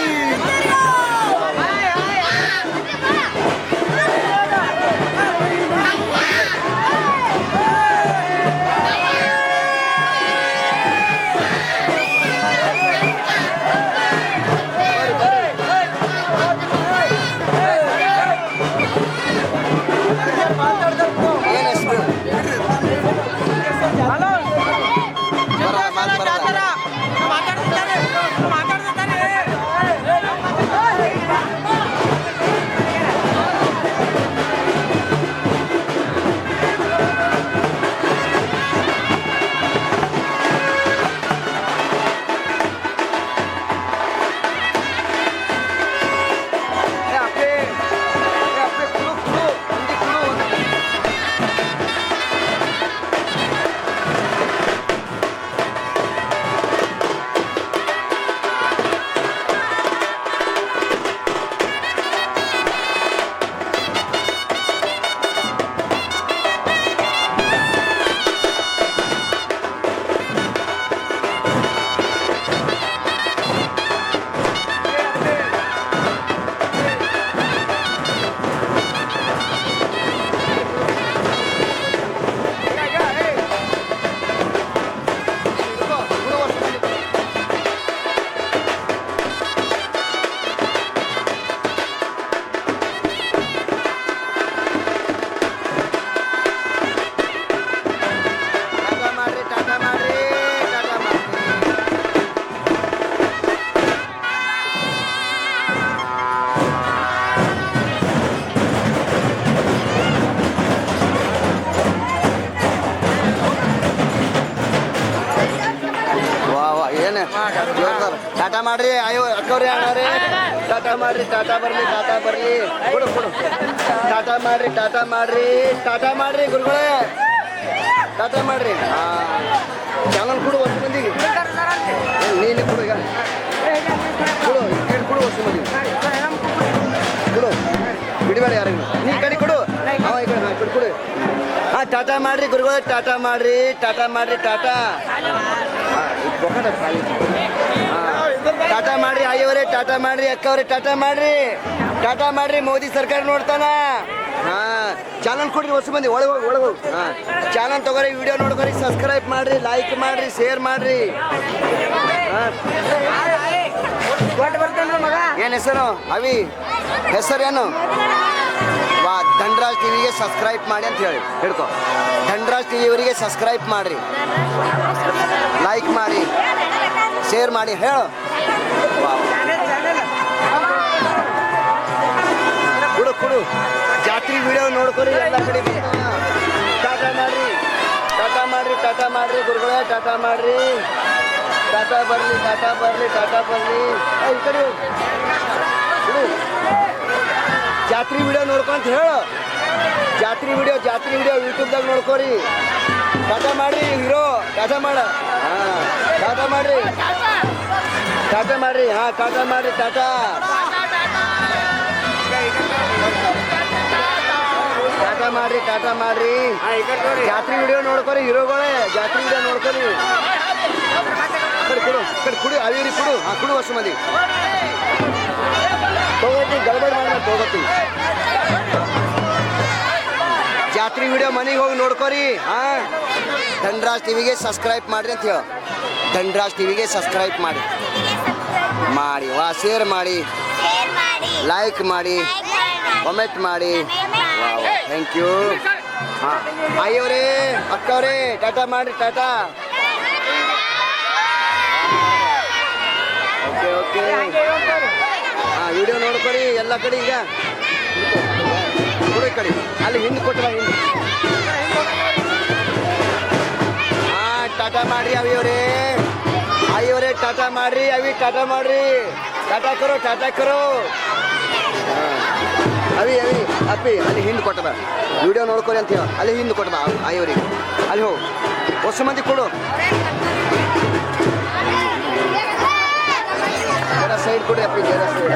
ಟಾಟಾ ಮಾಡ್ರಿ ಅಯ್ಯೋ ಅಕ್ಕವ್ರಿ ಅಣ್ಣವ್ರಿ ಟಾಟಾ ಬರ್ಲಿ ಕೊಡು ಟಾಟಾ ಮಾಡ್ರಿ ಗುರುಗಳೇ ಟಾಟಾ ಮಾಡ್ರಿ ಚಾನಲ್ ಕೊಡು ಹೊಸ ಮಂದಿಗೆ ನೀನು ಕೊಡು ಈಗ ಕೊಡು ಹೊಸ ಮಂದಿಗೆ ಕೊಡು ಬಿಡಬೇಡ ಯಾರಿಗೂ ನೀ ಕಡೆ ಕೊಡು ಕೊಡು ಟಾಟಾ ಮಾಡ್ರಿ ಗುರುಗಳೇ ಟಾಟಾ ಮಾಡ್ರಿ ಟಾಟಾ ಮಾಡ್ರಿ ಅಯ್ಯವರೇ ಟಾಟಾ ಮಾಡ್ರಿ ಅಕ್ಕವ್ರೆ ಟಾಟಾ ಮಾಡ್ರಿ ಮೋದಿ ಸರ್ಕಾರ ನೋಡ್ತಾನ ಚಾನಲ್ ಕೊಡ್ರಿ ಹೊಸ ಮಂದಿ ಒಳಗೋಗಿ ಚಾನಲ್ ತಗೋರಿ ವಿಡಿಯೋ ನೋಡ್ಕೊರಿ ಸಬ್ಸ್ಕ್ರೈಬ್ ಮಾಡ್ರಿ ಲೈಕ್ ಮಾಡ್ರಿ ಶೇರ್ ಮಾಡ್ರಿ ಏನ್ ಹೆಸರು ಅವಿ ಹೆಸರೇನು ಧನ್ರಾಜ್ ಟಿವಿಗೆ ಸಬ್ಸ್ಕ್ರೈಬ್ ಮಾಡಿ ಅಂತ ಹೇಳಿ ಹಿಡ್ಕೊ ಧನ್ರಾಜ್ ಟಿವಿ ಅವರಿಗೆ ಸಬ್ಸ್ಕ್ರೈಬ್ ಮಾಡ್ರಿ ಲೈಕ್ ಮಾಡಿ ಶೇರ್ ಮಾಡಿ ಹೇಳು ಕೊಡು ಜಾತ್ರೆ ವಿಡಿಯೋ ನೋಡ್ಕೊರಿ ಎಲ್ಲ ಕಡೆ ಟಾಟಾ ಮಾಡ್ರಿ ಗುರುಗಳೇ ಟಾಟಾ ಮಾಡ್ರಿ ಟಾಟಾ ಬರ್ಲಿ ಈ ಕಡೆ ಜಾತ್ರೆ ವಿಡಿಯೋ ನೋಡ್ಕೊಂತ ಹೇಳು ಜಾತ್ರೆ ವಿಡಿಯೋ ಯೂಟ್ಯೂಬ್ದಾಗ ನೋಡ್ಕೋರಿ. ಟಾಟಾ ಮಾಡ್ರಿ ಹೀರೋ, ಟಾಟಾ ಮಾಡ. ಹಾಂ ಟಾಟಾ ಮಾಡ್ರಿ, ಟಾಟಾ ಮಾಡ್ರಿ. ಹಾಂ ಟಾಟಾ ಮಾಡ್ರಿ, ಟಾಟಾ ಟಾಟಾ ಮಾಡ್ರಿ, ಟಾಟಾ ಮಾಡ್ರಿ. ಜಾತ್ರೆ ವಿಡಿಯೋ ನೋಡ್ಕೊರಿ ಹೀರೋಗಳೇ, ಜಾತ್ರೆ ವಿಡಿಯೋ ನೋಡ್ಕೊರಿ. ಕುಡಿ ಅವಿರಿ ಕುಡು. ಹಾಂ ಕುಡು ವರ್ಷ ಮಂದಿ ತಗೋತಿ, ಗಡಬಡಿ ಮಾಡಿ ತಗೋತಿ. ಜಾತ್ರೆ ವಿಡಿಯೋ ಮನೆಗೆ ಹೋಗಿ ನೋಡ್ಕೊರಿ. ಹಾಂ ಧನ್ರಾಜ್ ಟಿವಿಗೆ ಸಬ್ಸ್ಕ್ರೈಬ್ ಮಾಡ್ರಿ ಅಂತ ಹೇಳ. ಧನ್ರಾಜ್ ಟಿವಿಗೆ ಸಬ್ಸ್ಕ್ರೈಬ್ ಮಾಡಿ ಶೇರ್ ಮಾಡಿ, ಲೈಕ್ ಮಾಡಿ, ಕಾಮೆಂಟ್ ಮಾಡಿ. Thank you. ಹಾಂ ಅಯ್ಯವರೇ, ಅಕ್ಕವ್ರೇ, ಟಾಟಾ ಮಾಡ್ರಿ, ಟಾಟಾ. Okay okay. ಹಾಂ ವಿಡಿಯೋ ನೋಡ್ಕೊರಿ ಎಲ್ಲ ಕಡೆ. ಈಗ ಕೊಡಿ ಕಡೆ ಅಲ್ಲಿ ಹಿಂದೆ ಕೊಟ್ಟರ ಹಿಂದೆ. ಹಾಂ ಟಾಟಾ ಮಾಡ್ರಿ ಅವಿಯವರೇ, ಅಯ್ಯವರೇ ಟಾಟಾ ಮಾಡ್ರಿ. ಅವಿ ಟಾಟಾ ಮಾಡ್ರಿ, ಟಾಟಾ ಕರೋ. ಅವಿ ಅಪ್ಪಿ ಅಲ್ಲಿ ಹಿಂದೆ ಕೊಟ್ಟದ ವಿಡಿಯೋ ನೋಡ್ಕೊರಿ ಅಂತ ಹೇಳ. ಅಲ್ಲಿ ಹಿಂದೆ ಕೊಟ್ಟದ ಅಯ್ಯವರಿಗೆ. ಅಲ್ಲಿ ಹೋಗು ಹೊಸ ಮಂದಿ ಕೊಡು. ಸೈಡ್ ಕೊಡಿ ಅಪ್ಪಿ, ಸೈಡ್.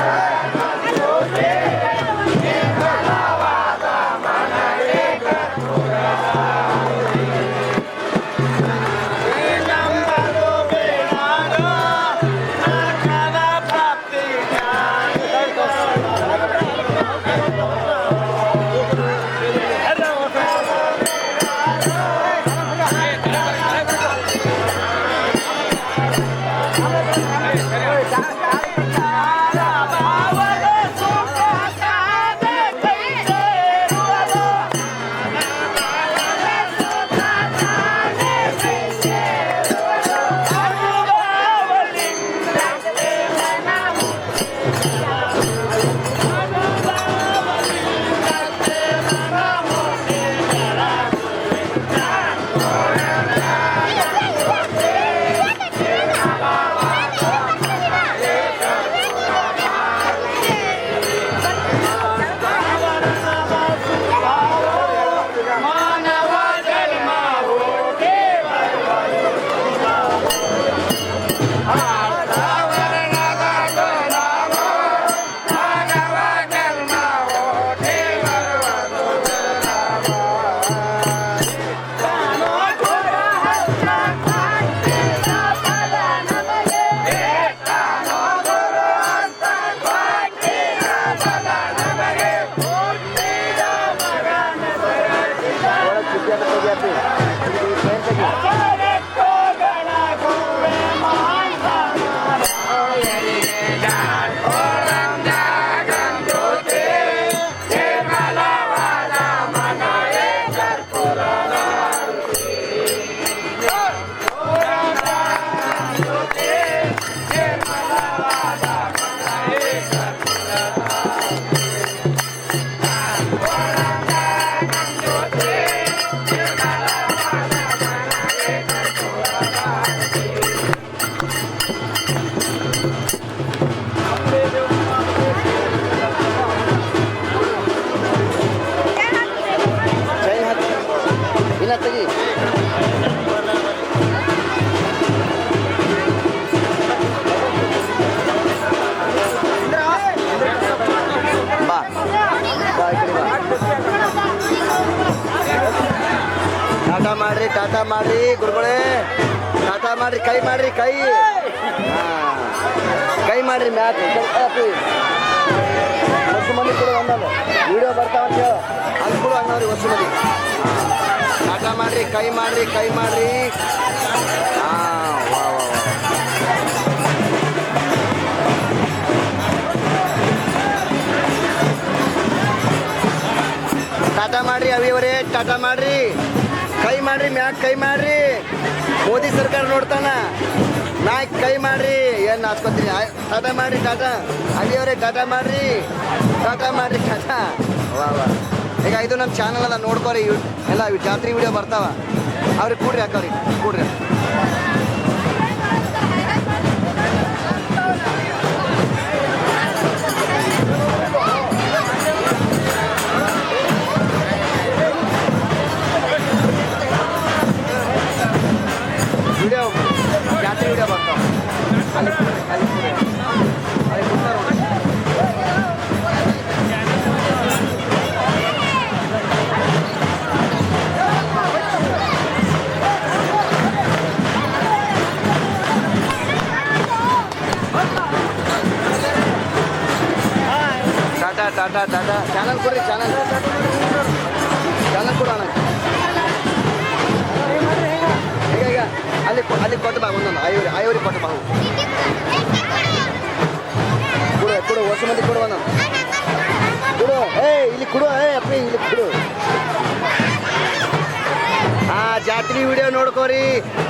ಟಾಟಾ ಮಾಡ್ರಿ ಗುರುಗಳೇ, ಟಾಟಾ ಮಾಡ್ರಿ. ಕೈ ಮಾಡ್ರಿ, ಕೈ. ಹಾಂ ಕೈ ಮಾಡ್ರಿ ಮ್ಯಾಕ್. ಹೊಸ ಮಂದಿ ಕೂಡ ಒಂದಲ್ಲ ವಿಡಿಯೋ ಬರ್ತಾವಂತ ಹೇಳ ಅಲ್ಲಿ ಕೂಡ ಹಂಗವ್ರಿ ಹೊಸ ಮಂದಿ. ಟಾಟಾ ಮಾಡ್ರಿ, ಕೈ ಮಾಡ್ರಿ, ಕೈ ಮಾಡ್ರಿ. ಹಾಂ ವಾ ವಾ ವಾ. ಟಾಟಾ ಮಾಡ್ರಿ ಅವಿಯವರೇ, ಟಾಟಾ ಮಾಡ್ರಿ. ಕೈ ಮಾಡ್ರಿ ಮ್ಯಾಕ್, ಕೈ ಮಾಡ್ರಿ. ಮೋದಿ ಸರ್ಕಾರ ನೋಡ್ತಾನ. ಮ್ಯಾಕ್ ಕೈ ಮಾಡ್ರಿ. ಏನು ಹಾಸ್ಕೊತೀರಿ? ಟಾಟಾ ಮಾಡ್ರಿ, ಟಾಟಾ ಅಲ್ಲಿಯವರೇ ಟಾಟಾ ಮಾಡ್ರಿ, ಟಾಟಾ ಮಾಡ್ರಿ, ಟಾಟಾ. ವಾ ವಾ. ಈಗ ಇದು ನಮ್ಮ ಚಾನಲ್ ಅದ ನೋಡ್ಕೋರಿ. ಎಲ್ಲ ಜಾತ್ರೆ ವಿಡಿಯೋ ಬರ್ತಾವ. ಅವ್ರಿಗೆ ಕೂಡ್ರಿ, ಹಾಕವ್ರಿ ಕೂಡ್ರಿ. ಅಲ್ಲಿ ಕೊಟ್ಟು ಬಾ ಒಂದೊಂದು ಐವರಿ ಕೊಟ್ಟು ಬಾ ಕೊಡು ಕೊಡು ಹೊಸ ಮಂದಿ ಕೊಡು ಒಂದೊಂದು ಕೊಡು ಇಲ್ಲಿ ಕೊಡು ಅಪ್ಪಿ ಇಲ್ಲಿ ಕೊಡು. ಜಾತ್ರೆ ವಿಡಿಯೋ ನೋಡ್ಕೋರಿ,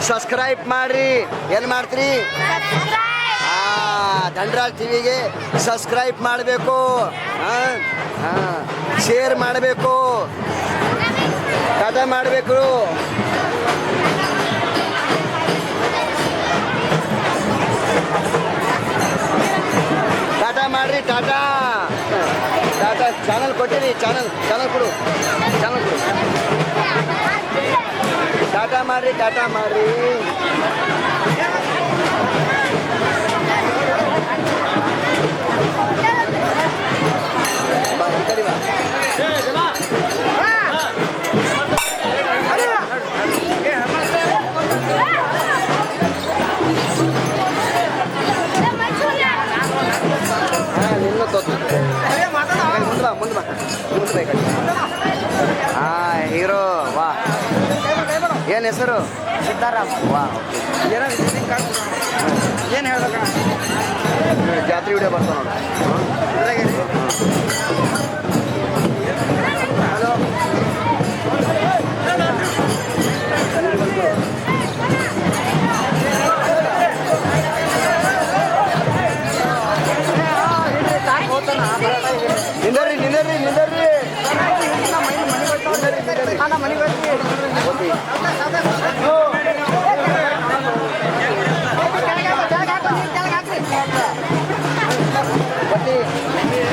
ಸಬ್ಸ್ಕ್ರೈಬ್ ಮಾಡ್ರಿ. ಏನು ಮಾಡ್ತೀರಿ? ಧನರಾಜ್ ಟಿವಿಗೆ ಸಬ್ಸ್ಕ್ರೈಬ್ ಮಾಡಬೇಕು, ಶೇರ್ ಮಾಡಬೇಕು, ಟಾಟಾ ಮಾಡಬೇಕು. ಟಾಟಾ ಮಾಡ್ರಿ, ಟಾಟಾ ಟಾಟಾ ಚಾನಲ್ ಕೊಟ್ಟಿರಿ, ಚಾನಲ್ ಕೊಡು, ಚಾನಲ್ ಕೊಡು. ಟಾಟಾ ಮಾಡ್ರಿ, ಟಾಟಾ ಮಾಡ್ರಿ. ಬಾ ಈ ಕಡೆ ಬಾ. ನಿನ್ನ ತೋತು ಮುಂದೆ ಬಾ ಮುಂದೆ ಬಾ ಮುಂದೆ ಬಾ ಈ ಕಡೆ. ಹೀರೋ ವಾ. ಏನು ಹೆಸರು? ಸಿದ್ದಾರಾಮ್. ವಾ ಏನು ಹೇಳ್ಬೇಕ? ಜಾತ್ರೆ ವಿಡಿಯೋ ಬರ್ತಾವ ನೋಡು. ಹಲೋ ನಿಂದರ್ರಿ ನಿಂದರ್ರಿ ನಿಂದರ್ರಿ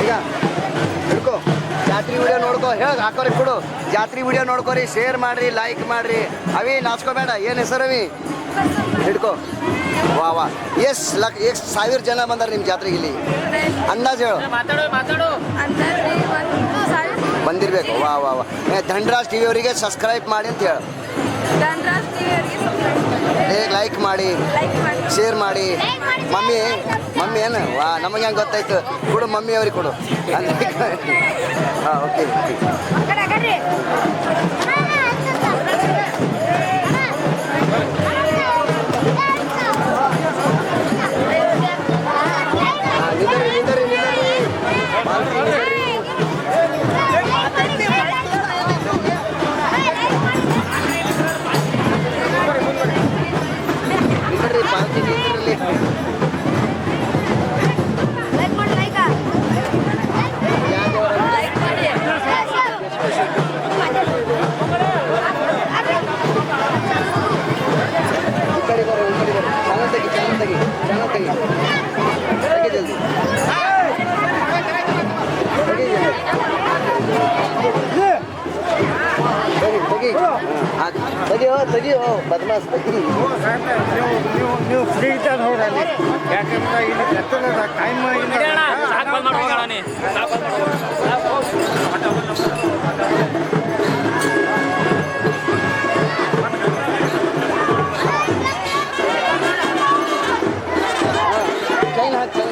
ಈಗ ಹಿಡ್ಕೋ. ಜಾತ್ರೆ ವಿಡಿಯೋ ನೋಡ್ಕೋ, ಹೇಳಿ ಹಾಕೋರಿ ಕೊಡು. ಜಾತ್ರೆ ವಿಡಿಯೋ ನೋಡ್ಕೋರಿ, ಶೇರ್ ಮಾಡ್ರಿ, ಲೈಕ್ ಮಾಡ್ರಿ. ಅವಿ ನಾಚ್ಕೋಬೇಡ. ಏನು ಹೆಸರು ಅವಿ? ಹಿಡ್ಕೋ. ವಾ ಎಷ್ಟು ಸಾವಿರ ಜನ ಬಂದಾರ ನಿಮ್ಮ ಜಾತ್ರೆಗೆ ಇಲ್ಲಿ ಅಂದಾಜು ಹೇಳು. ಬಂದಿರ್ಬೇಕು. ವಾ ಧನರಾಜ್ ಟಿವಿ ಅವರಿಗೆ ಸಬ್ಸ್ಕ್ರೈಬ್ ಮಾಡಿ ಅಂತ ಹೇಳು. ಲೈಕ್ ಮಾಡಿ, ಶೇರ್ ಮಾಡಿ. ಮಮ್ಮಿ ಏನು ನಮಗೆ ಹೆಂಗೆ ಗೊತ್ತಾಯ್ತು? ಕೊಡು ಮಮ್ಮಿ ಅವ್ರಿಗೆ ಕೊಡು. ಹಾಂ ಓಕೆ. ನಿಂದರಿ ಪಾಲ್ತಿ ನಿಂದಿರಲಿ. ತೆಗಿಯೋ ಬದಮಾಸ್ ತೆಗಿ. ನೀವು ಫ್ರೀ ಇದ್ದಾಗ ನೋಡ್ರಿ, ಯಾಕಂದ್ರೆ ಇಲ್ಲಿ ಕೆತ್ತದ ಟೈಮ್ ಚೈನ್ ಹಾಕಿ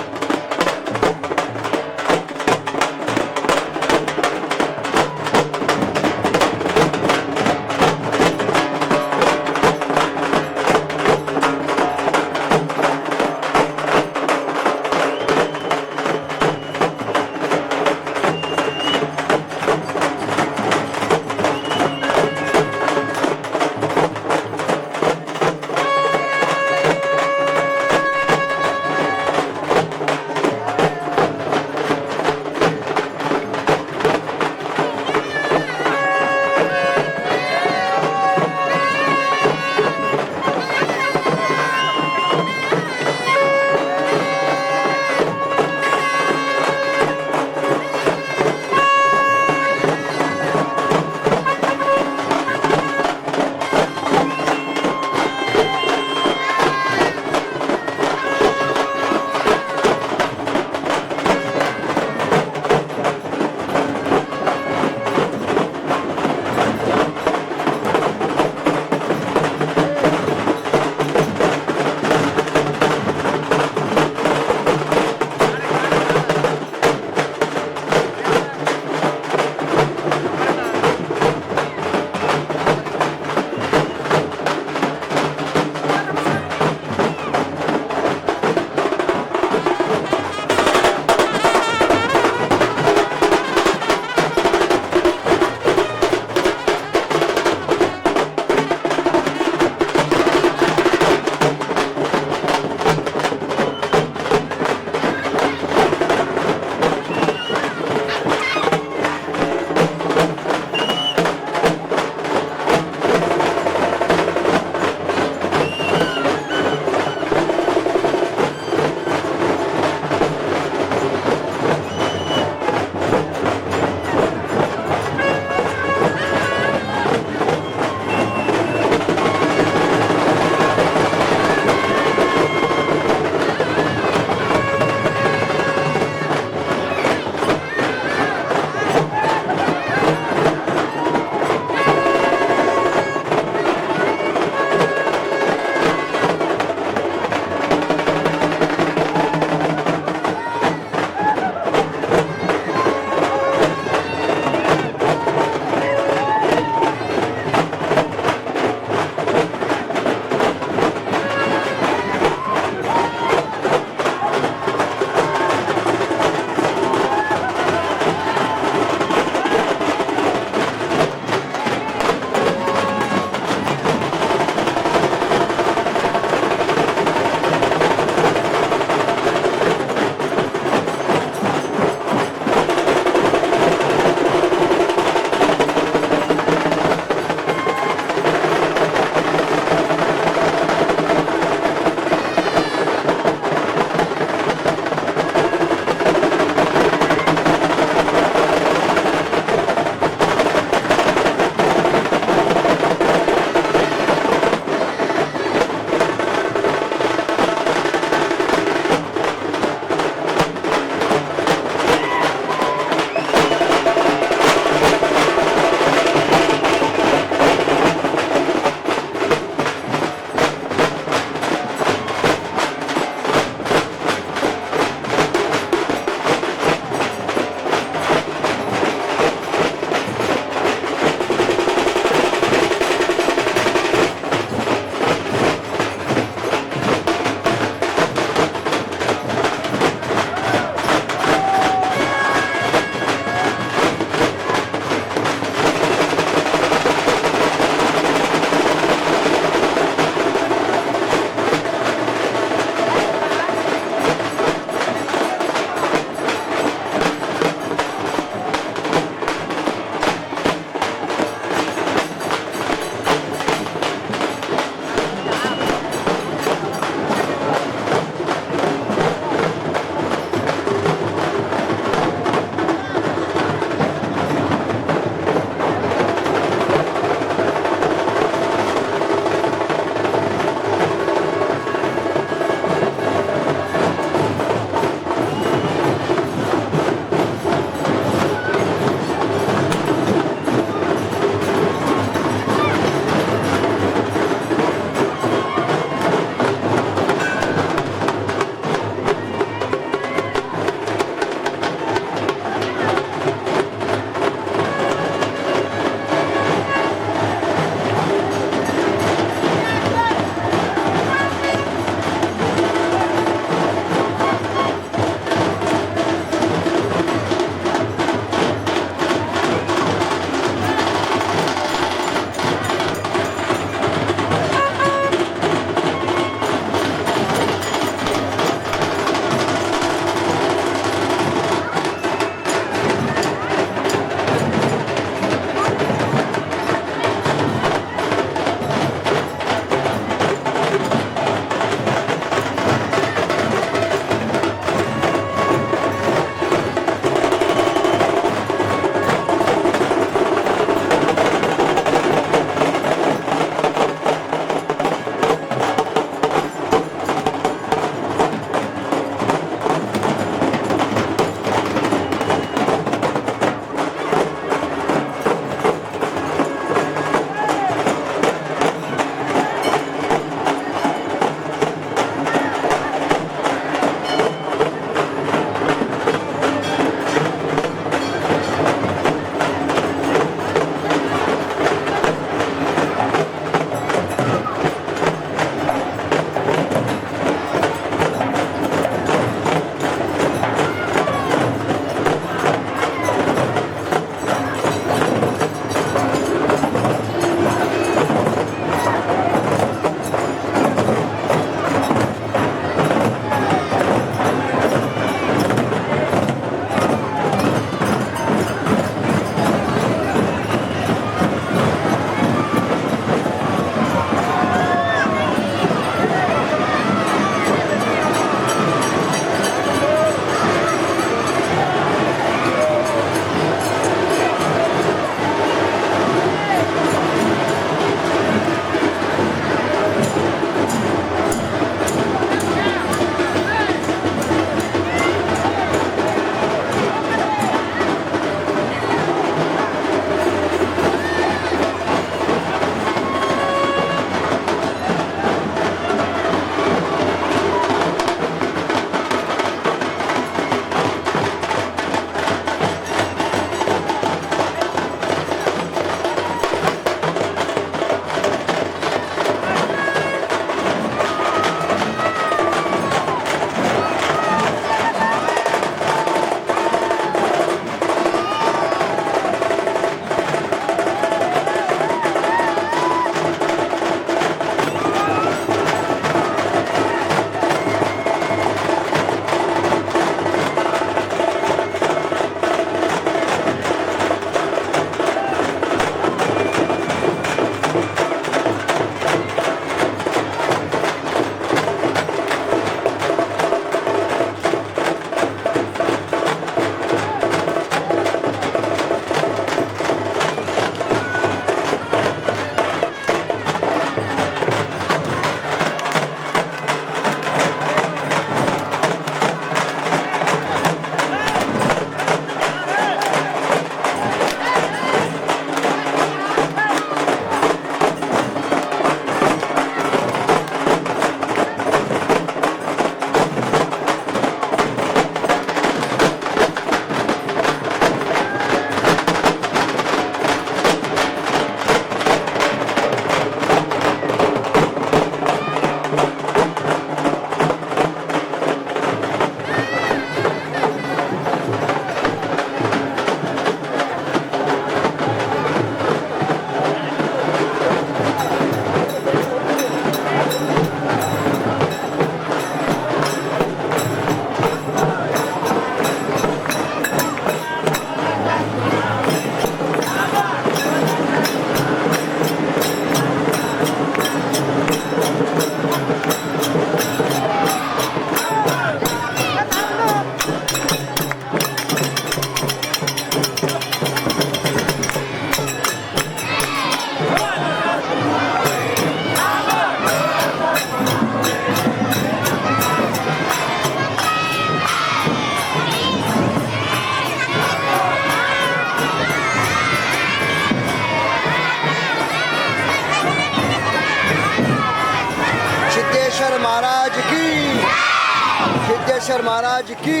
महाराज की सिद्धेश्वर महाराज की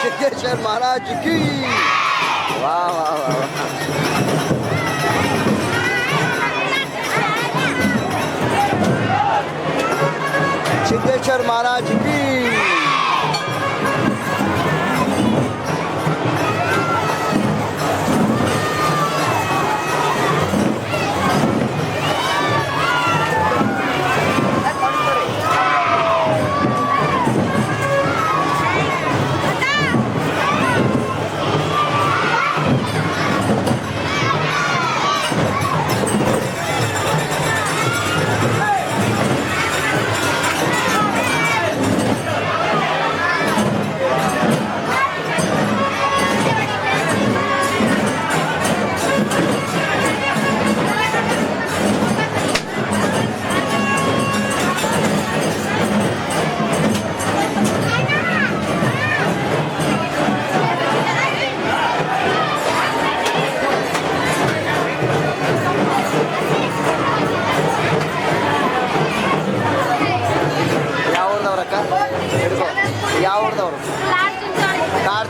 सिद्धेश्वर महाराज की वाह वाह वाह सिद्धेश्वर महाराज की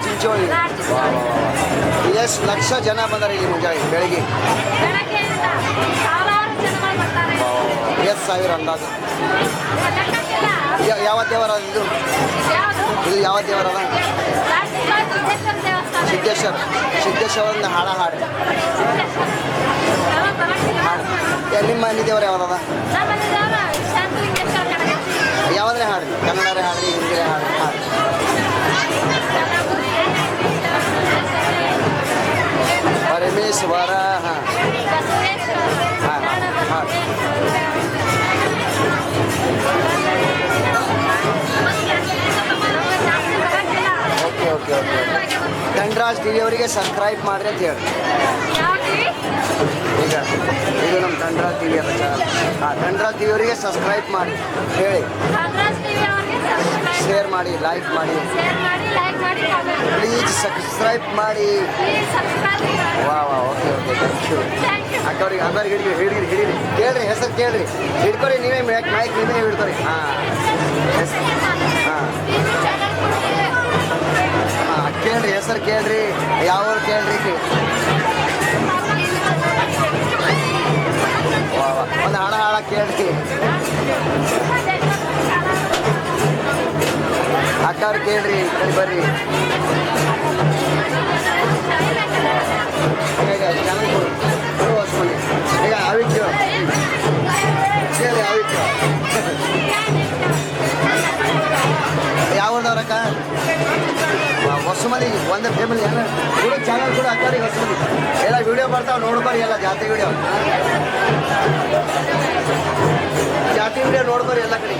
ಚಿಂಚೋಳಿ ಎಷ್ಟು ಲಕ್ಷ ಜನ ಬಂದಾರೆ ಇಲ್ಲಿ ಮುಂಜಾನೆ ಬೆಳಿಗ್ಗೆ ಎಷ್ಟು ಸಾವಿರ ಅಂದಾಜು ಯಾವ ದೇವರ ಇದು ಇದು ಯಾವ ದೇವರದ ಸಿದ್ದೇಶ್ವರ ಹಾಡ ಹಾಡು ನಿಮ್ಮ ಮನೆ ದೇವರ ಯಾವ್ದದ ಯಾವುದೇ ಹಾಡು ಕನ್ನಡ ಹಾಡ್ರಿ ಹಿಂದಿ ಹಾಡು ಹಾಡು ಪರಮೇಶ್ವರ ಹಾಂ ಹಾಂ ಹಾಂ okay okay okay Dhanraj TV ಅವರಿಗೆ ಸಬ್ಸ್ಕ್ರೈಬ್ ಮಾಡಿರಿ ಅಂತ ಹೇಳಿ ಈಗ ಇದು ನಮ್ಮ ಧನರಾಜ್ ಟಿವಿ ಅಂತ ಚಾನಲ್ ಹಾಂ ಧನರಾಜ್ ಟಿವಿ ಅವರಿಗೆ ಸಬ್ಸ್ಕ್ರೈಬ್ ಮಾಡಿ ಹೇಳಿ ಶೇರ್ ಮಾಡಿ ಲೈಕ್ ಮಾಡಿ ಪ್ಲೀಸ್ ಸಬ್ಸ್ಕ್ರೈಬ್ ಮಾಡಿ ವಾ ವಾ ಓಕೆ ಓಕೆ ಥ್ಯಾಂಕ್ ಯು ಅಕ್ಕವ್ರಿಗೆ ಅಕ್ಕವ್ರಿಗೆ ಹಿಡೀರಿ ಕೇಳ್ರಿ ಹೆಸರು ಕೇಳ್ರಿ ಹಿಡ್ಕೊರಿ ನೀವೇ ಮೈಕ್ ನೀವೇ ಹಿಡ್ಕೊರಿ ಹಾಂ ಹಾಂ ಹಾಂ ಕೇಳ್ರಿ ಹೆಸರು ಕೇಳ್ರಿ ಯಾವ್ರು ಕೇಳ್ರಿ ವಾ ವಾ ಒಂದು ಹಾಡ ಕೇಳ್ರಿ ಅಕ್ಕವ್ರು ಕೇಳ್ರಿ ಕಡೆ ಬರ್ರಿ ಈಗ ಚಾನಲ್ ಕೊಡು ಹೊಸ್ಮನಿ ಈಗ ಅವಿಕ್ಯ ಕೇಳಿ ಅವಿಕ್ಯ ಯಾವ್ದವ್ರಕ್ಕ ಹೊಸ ಮಂದಿ ಒಂದೇ ಫೇಮಿಲಿ ಏನು ಕೂಡ ಚಾನಲ್ ಕೂಡ ಅಕ್ಕವ್ರಿಗೆ ಹೊಸ ಮಂದಿ ಎಲ್ಲ ವಿಡಿಯೋ ಬರ್ತಾವೆ ನೋಡ್ಬರಿ ಎಲ್ಲ ಜಾತಿ ವಿಡಿಯೋ ನೋಡ್ಬರಿ ಎಲ್ಲ ಕಡೆ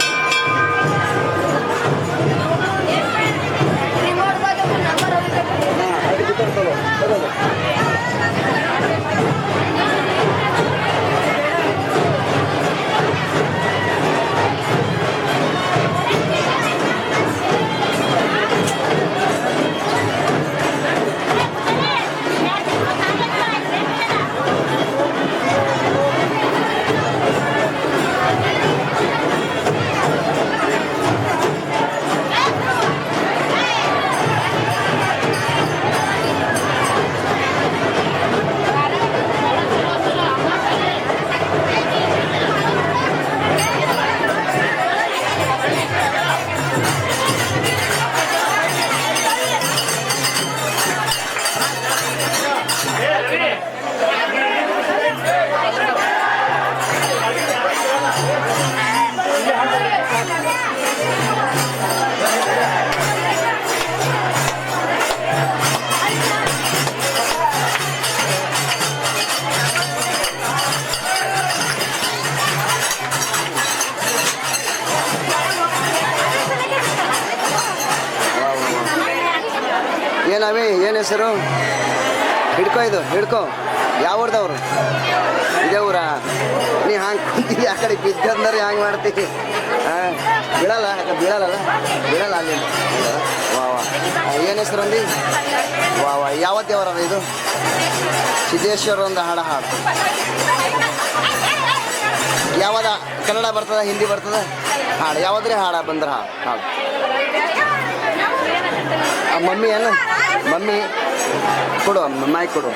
ಏನವೇ ಏನು ಹೆಸರು ಹಿಡ್ಕೊ ಇದು ಹಿಡ್ಕೊ ಯಾವ ಊರ್ದವ್ರು ಇದೇ ಊರ ನೀ ಹಂಗೆ ಕುಂತೀವಿ ಆ ಕಡೆ ಬಿದ್ದಂದ್ರೆ ಹಂಗೆ ಮಾಡ್ತೀವಿ ಹಾಂ ಬೀಳಲ್ಲ ಬೀಳಲ್ಲ ಅಲ್ಲಿ ವಾ ವಾ ಏನು ಹೆಸರು ಅಂದಿ ವಾ ವಾ ಯಾವ ದೇವರದ ಇದು ಸಿದ್ದೇಶ್ವರ ಒಂದು ಹಾಡು ಯಾವ್ದ ಕನ್ನಡ ಬರ್ತದ ಹಿಂದಿ ಬರ್ತದ ಹಾಡು ಯಾವ್ದ್ರಿ ಹಾಡ ಬಂದ್ರೆ ಹಾಡು ಮಮ್ಮಿ ಏನು ಮಮ್ಮಿ ಕೊಡು ಮಾಯ್ಕ್ ಕೊಡು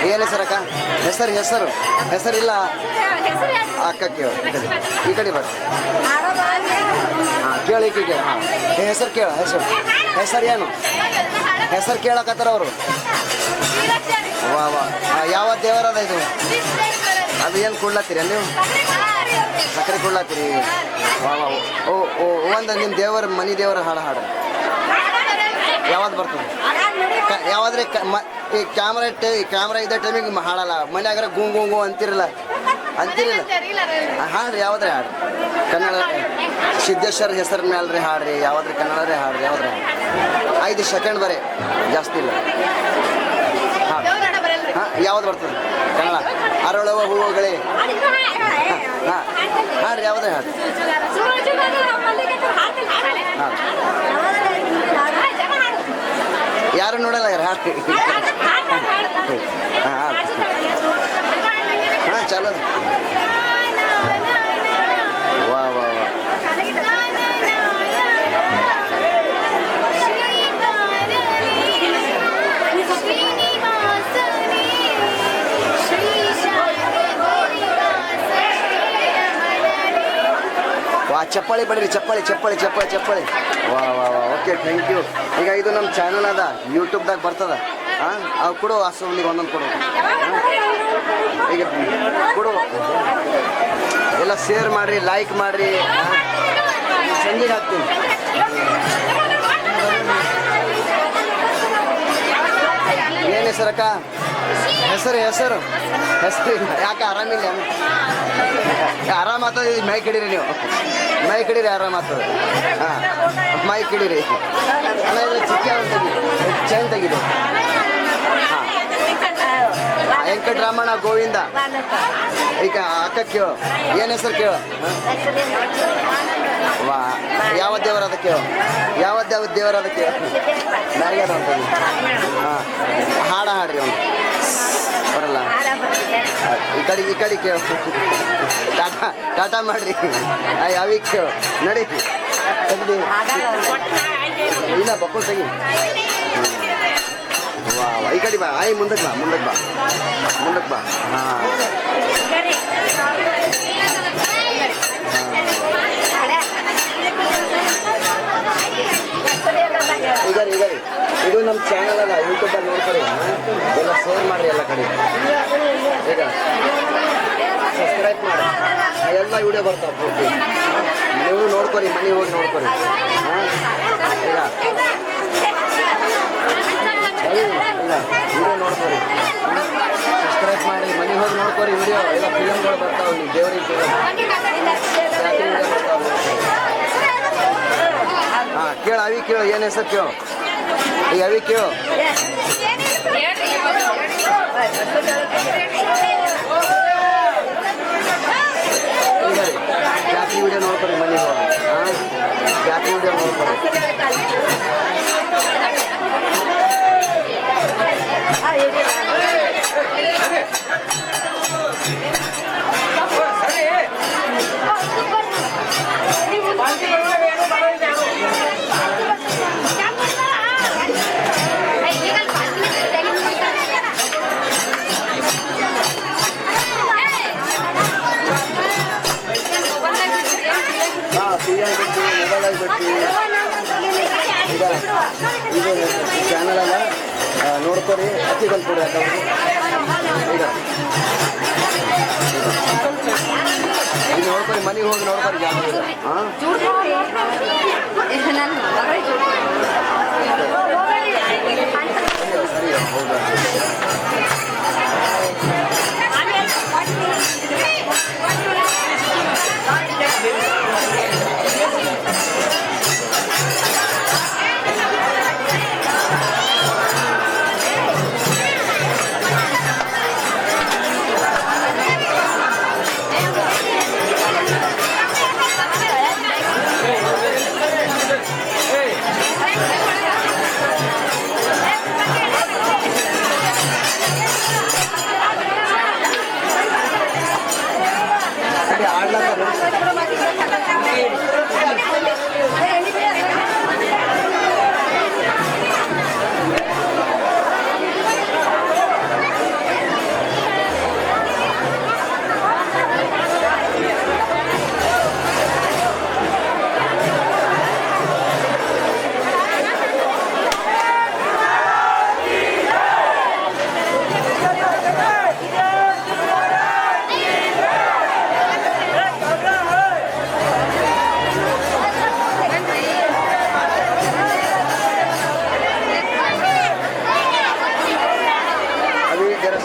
ಏನು ಹೆಸರಕ್ಕ ಹೆಸರು ಹೆಸರಿಲ್ಲ ಅಕ್ಕ ಕೇಳು ಈ ಕಡೆ ಬರ್ರಿ ಹಾಂ ಕೇಳಿ ಈಕಿಗೆ ಹಾಂ ಹೆಸರು ಕೇಳ ಹೆಸರು ಏನು ಹೆಸರು ಕೇಳಕತ್ತಾರ ಅವರು ವಾ ಯಾವ ದೇವರದ ಇದು ಅದು ಏನು ಕೊಡ್ಲತ್ತೀರಿ ನೀವು ಸಕ್ಕರೆ ಕೊಡ್ಲತ್ತೀರಿ ವಾ ಓ ಒಂದು ನಿಮ್ಮ ದೇವರ ಮನೆ ದೇವರ ಹಾಡು ಯಾವ್ದು ಬರ್ತದೆ ಯಾವಾದ್ರೆ ಈ ಕ್ಯಾಮ್ರಾ ಇದ್ದ ಟೈಮಿಗೆ ಹಾಡಲ್ಲ ಮನ್ಯಾಗಾರ ಗುಂಗು ಅಂತಿರಲ್ಲ ಹಾಡ್ರಿ ಯಾವ್ದ್ರೆ ಹಾಡು ಕನ್ನಡ ಸಿದ್ದೇಶ್ವರ ಹೆಸರು ಮ್ಯಾಲ್ರಿ ಹಾಡ್ರಿ ಯಾವ್ದ್ರಿ ಕನ್ನಡರೇ ಹಾಡ್ರಿ ಯಾವ್ದ್ರೆ 5 ಸೆಕೆಂಡ್ ಬರೀ ಜಾಸ್ತಿ ಇಲ್ಲ ಹಾಂ ಯಾವ್ದು ಬರ್ತದೆ ಕನ್ನಡ ಅರಳುವ ಹೂವುಗಳೇ ಹಾಂ ಹಾಡ್ರಿ ಯಾವ್ದೇ ಹಾಡು ಹಾಂ ಯಾರು ನೋಡಲ್ಲ ಯಾರು ಹಾಡ್ರಿ ಹಾಂ ಹಾಂ ಚಲೋ ವಾ ಚಪ್ಪಾಳಿ ಬಡ್ರಿ ಚಪ್ಪಾಳಿ ವಾ ಓಕೆ ಥ್ಯಾಂಕ್ ಯು ಈಗ ಇದು ನಮ್ಮ ಚಾನಲ್ ಅದ ಯೂಟ್ಯೂಬ್ದಾಗ ಬರ್ತದ ಹಾಂ ಅವು ಕೊಡು ಅಸೋನಿಗೆ ಒಂದೊಂದು ಕೊಡು ಈಗ ಕೊಡು ಎಲ್ಲ ಶೇರ್ ಮಾಡಿರಿ ಲೈಕ್ ಮಾಡಿರಿ ಸಂಜೆಗೆ ಹಾಕ್ತೀನಿ ಏನು ಹೆಸರಕ್ಕ ಹೆಸರು ಯಾಕೆ ಆರಾಮಿಲ್ಲ ಆರಾಮಾಗ್ತದೆ ಮೈಕ್ ಹಿಡೀರಿ ನೀವು ಮೈಕ್ ಹಿಡೀರಿ ಆರಾಮಾಗ್ತದೆ ಹಾಂ ಮೈಕ್ ಹಿಡೀರಿ ಅಲ್ಲ ಇದ್ರೆ ಚಿಕ್ಕ ಚೈನ್ ತೆಗೀರಿ ಹಾಂ ವೆಂಕಟರಮಣ ಗೋವಿಂದ ಈಗ ಅಕ್ಕ ಕೇಳು ಏನು ಹೆಸರು ಕೇಳು ವಾ ಯಾವ ದೇವರದ ಕೇಳು ಯಾವ ದೇವರದ ಕೇಳು ಮ್ಯಾಗ್ಯಾದ ಅಂತ ಹಾಂ ಹಾಡ್ರಿ ಅವನು ಬರಲ್ಲ ಈ ಕಡೆ ಕೇಳು ಟಾಟಾ ಮಾಡ್ರಿ ಅವಿ ಕೇಳು ನಡಿ ತೆಗ್ದು ಇಲ್ಲ ಬಕ್ಕಳು ತೆಗಿ ವಾ ಈ ಕಡೆ ಬಾ ಮುಂದಕ್ಕೆ ಬಾ ಹಾಂ ಈಗ ಇದು ನಮ್ಮ ಚಾನಲ್ ಅದ ಯೂಟ್ಯೂಬಲ್ಲಿ ನೋಡ್ಕೊರಿ ಎಲ್ಲ ಶೇರ್ ಮಾಡಿರಿ ಎಲ್ಲ ಕಡೆ ಈಗ ಸಬ್ಸ್ಕ್ರೈಬ್ ಮಾಡಿ ಎಲ್ಲ ವಿಡಿಯೋ ಬರ್ತಾವೆ ಪೂರ್ತಿ ನೀವು ನೋಡ್ಕೊರಿ ಮನೆ ಹೋಗಿ ನೋಡ್ಕೊರಿ ಹಾಂ ಈಗ ವಿಡಿಯೋ ನೋಡ್ಕೊರಿ ಸಬ್ಸ್ಕ್ರೈಬ್ ಮಾಡಿ ಮನೆ ಹೋಗಿ ನೋಡ್ಕೊರಿ ವಿಡಿಯೋ ಎಲ್ಲ ಫಿಲಮ್ಗಳು ಬರ್ತಾವೆ ನೀವು ದೇವ್ರಿಗೆ ಹಾಂ ಕೇಳು ಅವಿ ಕೇಳು ಏನು ಹೆಸರು ಕೇಳು ಈಗ ಅವಿ ಕೇಳು ಜಾತ್ರೆ ವಿಡಿಯೋ ನೋಡ್ಕೊರಿ ಮನೆ ಹೋಗಿ ಹಾಂ ಜಾತ್ರೆ ವಿಡಿಯೋ ನೋಡ್ಕೊರಿ ಮೊಬೈಲಾಗಿ ಬಿಟ್ಟು ಈಗ ಇದು ಚಾನಲ್ ಅಲ್ಲ ನೋಡ್ಕೊರಿ ಅಕ್ಕಿಗಳು ಕೊಡಿ ಈಗ ಈಗ ನೋಡ್ಕೊರಿ ಮನೆಗೆ ಹೋಗಿ ನೋಡ್ಕೊರಿ ಜಾಗ ಹಾಂ ಸರಿ ಹೌದಾ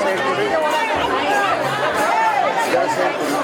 ಸೈಡ್ ಕೊಡಿ, ಇದರ ಸೈಡ್ ಕೊಡಿ.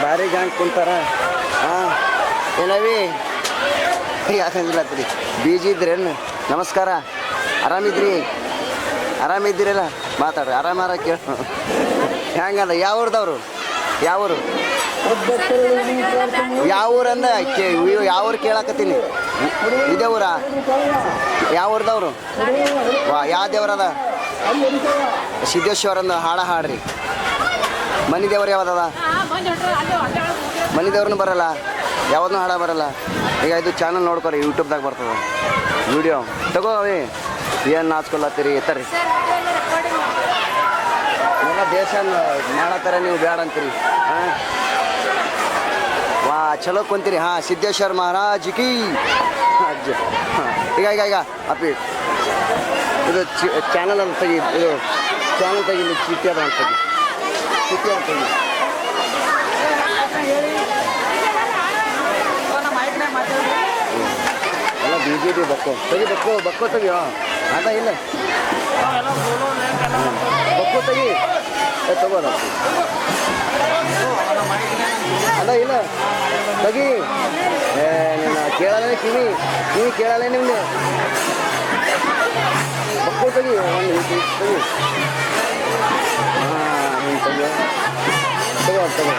ಭಾರಿ ಗ್ಯಾಂಗ್ ಕುಂತಾರ. ಹಾಂ ಏನವಿ ಯಾಕಂಗಿಲ್ಲತ್ರಿ ಬೀಜಿ ಇದ್ರೇನು? ನಮಸ್ಕಾರ, ಆರಾಮಿದ್ರಿ? ಆರಾಮಿದ್ದೀರಲ್ಲ? ಮಾತಾಡ್ರಿ, ಆರಾಮಾರ ಕೇಳ. ಹೆಂಗದ? ಯಾವ ಊರ್ದವ್ರು? ಯಾವ ಊರು? ಯಾವ ಊರಂದ ಯಾವ ಊರು ಕೇಳಾಕತ್ತೀನಿ. ಇದೇ ಊರ? ಯಾವ ಊರ್ದವ್ರು? ವಾ, ಯಾವ ದೇವ್ರದ? ಸಿದ್ದೇಶ್ವರಂದ ಹಾಡ ಹಾಡ್ರಿ. ಮನೆ ದೇವ್ರು ಯಾವ್ದದ? ಮನೆ ದೇವ್ರನ್ನ ಬರಲ್ಲ, ಯಾವ್ದನ್ನೂ ಹಾಡ ಬರಲ್ಲ. ಈಗ ಇದು ಚಾನಲ್ ನೋಡ್ಕೊರಿ, ಯೂಟ್ಯೂಬ್ದಾಗ ಬರ್ತದೆ ವಿಡಿಯೋ. ತಗೋ ಅವೇ ಏನು ನಾಚ್ಕೊಳತ್ತೀರಿ ಎತ್ತರಿ. ಎಲ್ಲ ದೇಶ ಮಾಡತ್ತಾರ, ನೀವು ಬೇಡ ಅಂತೀರಿ. ಹಾಂ ವಾ, ಚಲೋ ಕುಂತೀರಿ. ಹಾಂ, ಸಿದ್ದೇಶ್ವರ ಮಹಾರಾಜ್ ಕಿ. ಹಾಂ, ಈಗ ಈಗ ಈಗ ಅಪ್ಪಿ ಇದು ಚಾನಲ್ ಅಂತ ತೆಗಿ, ಇದು ಚಾನಲ್ ತೆಗಿ, ಚಿಟ್ಟಿ ಅದ ಅಂತ ತೆಗಿ, ಚಿಟ್ಟಿ ಅಂತ ತೆಗಿ. ಎಲ್ಲ BJP ಬಕ್ಕೋ ತೆಗಿ, ಬಕ್ಕೋ ತೆಗಿ. ಅದ ಇಲ್ಲ ಬಕ್ಕೋ ತೆಗಿ, ತಗೋದ ಅದ ಇಲ್ಲ ತೆಗಿ. ನಿನ್ನ ಕೇಳಲ್ಲ, ಕಿವಿ ಕೇಳಲ್ಲ ನಿಮ್ಗೆ. ಬಕ್ಕೋ ತೆಗಿ, ಒಂದು ತೆಗಿ. ಹಾಂ, ಹಿಂಗೆ ತಗೋ.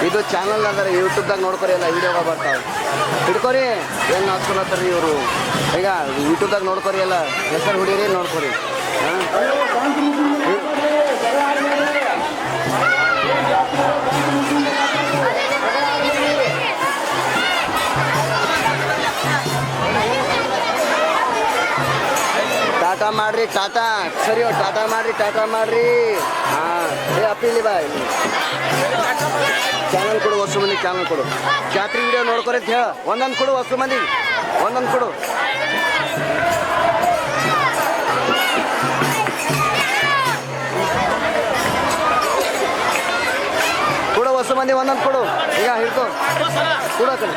ಇದು ಚಾನಲ್ ಅಂದ್ರೆ ಯೂಟ್ಯೂಬ್ದಾಗ ನೋಡ್ಕೊರಿ, ಎಲ್ಲ ವೀಡಿಯೋಗಳು ಬರ್ತಾವೆ. ಹಿಡ್ಕೊರಿ, ಏನು ಹಾಕ್ಸ್ಕೊಳತ್ತಾರ ಇವರು. ಈಗ ಯೂಟ್ಯೂಬ್ದಾಗ ನೋಡ್ಕೊರಿ, ಎಲ್ಲ ಹೆಸರು ಹುಡೀರಿ, ನೋಡ್ಕೊರಿ. ಹಾಂ, ಟಾಟಾ ಮಾಡ್ರಿ ಟಾಟಾ ಸರಿ ಟಾಟಾ ಮಾಡ್ರಿ ಹಾಂ ಏ ಅಪ್ಪಿಲಿ ಬಾ ಚಾನಲ್ ಕೊಡು ಹೊಸ ಮಂದಿಗೆ ಚಾನಲ್ ಕೊಡು ಜಾತ್ರೆ ವಿಡಿಯೋ ನೋಡ್ಕೊರಿ ಅಂತ ಹೇಳ ಒಂದೊಂದು ಕೊಡು ಹೊಸ ಮಂದಿಗೆ ಒಂದೊಂದು ಕೊಡು ಕೊಡು ಹೊಸ ಮಂದಿ ಒಂದೊಂದು ಕೊಡು ಈಗ ಹಿಡ್ಕೊ ಕೊಡು ಆ ಕಡೆ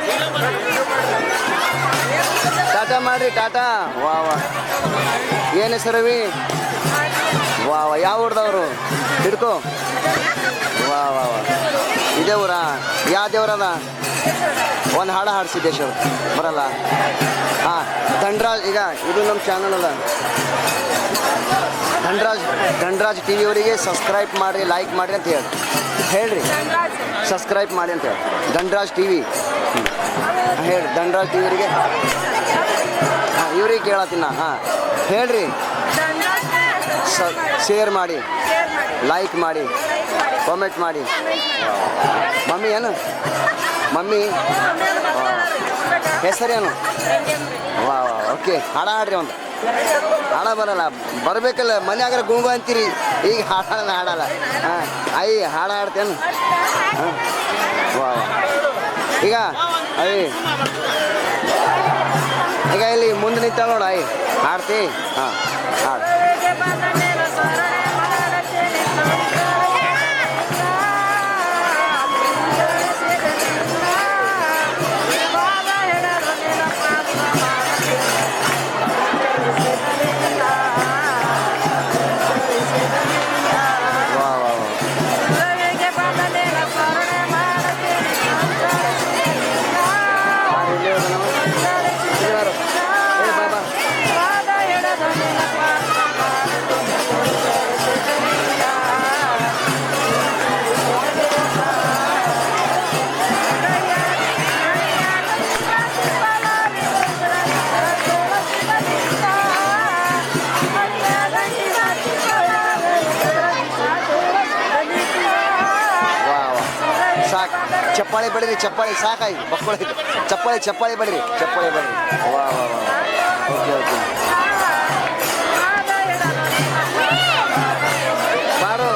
ಟಾಟಾ ಮಾಡ್ರಿ ಟಾಟಾ ವಾ ವಾ ಏನು ಹೆಸರವಿ ವಾ ವಾ ಯಾವ ಊರ್ದವರು ಹಿಡ್ಕೊ ವಾ ವಾ ವಾ ಇದೇ ಊರಾ ಯಾವ ದೇವ್ರದ ಒಂದು ಹಾಡು ಹಾಡು ಸಿದ್ದೇಶ್ವರ ಬರಲ್ಲ ಹಾಂ ಧನ್ರಾಜ್ ಈಗ ಇದು ನಮ್ಮ ಚಾನಲ್ ಅದ ಧನ್ರಾಜ್ ಟಿ ವಿ ಅವರಿಗೆ ಸಬ್ಸ್ಕ್ರೈಬ್ ಮಾಡಿರಿ ಲೈಕ್ ಮಾಡಿರಿ ಅಂತ ಹೇಳ್ರಿ ಸಬ್ಸ್ಕ್ರೈಬ್ ಮಾಡಿ ಅಂತ ಹೇಳಿ ಧನ್ರಾಜ್ ಟಿ ವಿ ಹೇಳಿ ಧನ್ರಾಜ್ ಟಿ ವಿಯವರಿಗೆ ಹಾಂ ಇವ್ರಿಗೆ ಕೇಳತ್ತೀನಿ ನಾ ಹಾಂ ಹೇಳ್ರಿ ಶೇರ್ ಮಾಡಿ ಲೈಕ್ ಮಾಡಿ ಕಾಮೆಂಟ್ ಮಾಡಿ ಮಮ್ಮಿ ಏನು ಮಮ್ಮಿ ಹೆಸರೇನು ವಾ ವಾ ಓಕೆ ಹಾಡ ಹಾಡ್ರಿ ಒಂದು ಹಾಡ ಬರಲ್ಲ ಬರಬೇಕಲ್ಲ ಮನ್ಯಾಗಾರ ಗುಂಗು ಅಂತೀರಿ ಈಗ ಹಾಡಲ್ಲ ಹಾಂ ಆಯಿ ಹಾಡ ಹಾಡ್ತೇನು ಹಾಂ ವಾ ವಾ ಈಗ ಅಯ್ಯ ಈಗ ಇಲ್ಲಿ ಮುಂದೆ ನಿಂತ ನೋಡ ಆಯಿ ಹಾಡ್ತಿ ಹಾಂ ಹಾಡು ಚಪ್ಪಾಳೆ ಬಡಿರಿ ಚಪ್ಪಾಳೆ ಸಾಕಾಗಿ ಬಕ್ಕೊಳ್ಳಿ ಚಪ್ಪಾಳೆ ಬಡಿರಿ ವಾ ವಾ ವಾ ಓಕೆ ಓಕೆ ಬಾರು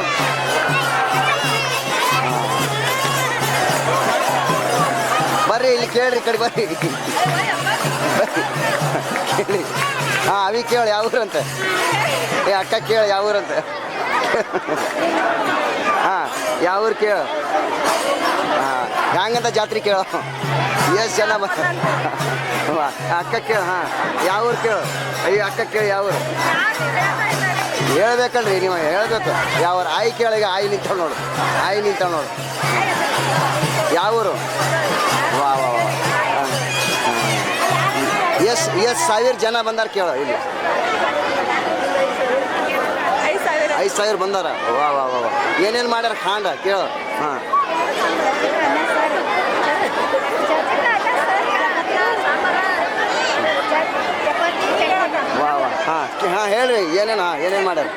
ಬರ್ರಿ ಇಲ್ಲಿ ಕೇಳ್ರಿ ಕಡೆ ಬರ್ರಿ ಕೇಳಿ ಹಾಂ ಅವಿ ಕೇಳಿ ಯಾವ ಊರಂತ ಏ ಅಕ್ಕ ಕೇಳಿ ಯಾವ ಊರಂತ ಹಾಂ ಯಾವ ಊರು ಕೇಳು ಹಾಂ ಹ್ಯಾಂಗಂತ ಜಾತ್ರೆ ಕೇಳು ಎಷ್ಟು ಜನ ಅಕ್ಕ ಕೇಳು ಹಾಂ ಯಾವ ಊರು ಕೇಳು ಅಯ್ಯೋ ಅಕ್ಕ ಕೇಳಿ ಯಾವ ಊರು ಹೇಳ್ಬೇಕಲ್ರಿ ನೀವು ಹೇಳ್ಬೇಕು ಯಾವ ಊರು ಆಯಿ ಕೇಳಿ ಈಗ ಆಯಿ ನಿಂತಾವ ನೋಡು ಯಾವ ಊರು ವಾ ವಾ ವಾ ಎಷ್ಟು ಸಾವಿರ ಜನ ಬಂದಾರ ಕೇಳು ಇಲ್ಲಿ 5,000 ಬಂದಾರ ವಾ ವಾ ವಾ ಏನೇನು ಮಾಡ್ಯಾರ ಖಾಂಡ ಕೇಳು ಹಾಂ ವಾ ವಾ ಹಾಂ ಹೇಳ್ರಿ ಏನೇನು ಮಾಡ್ಯಾರ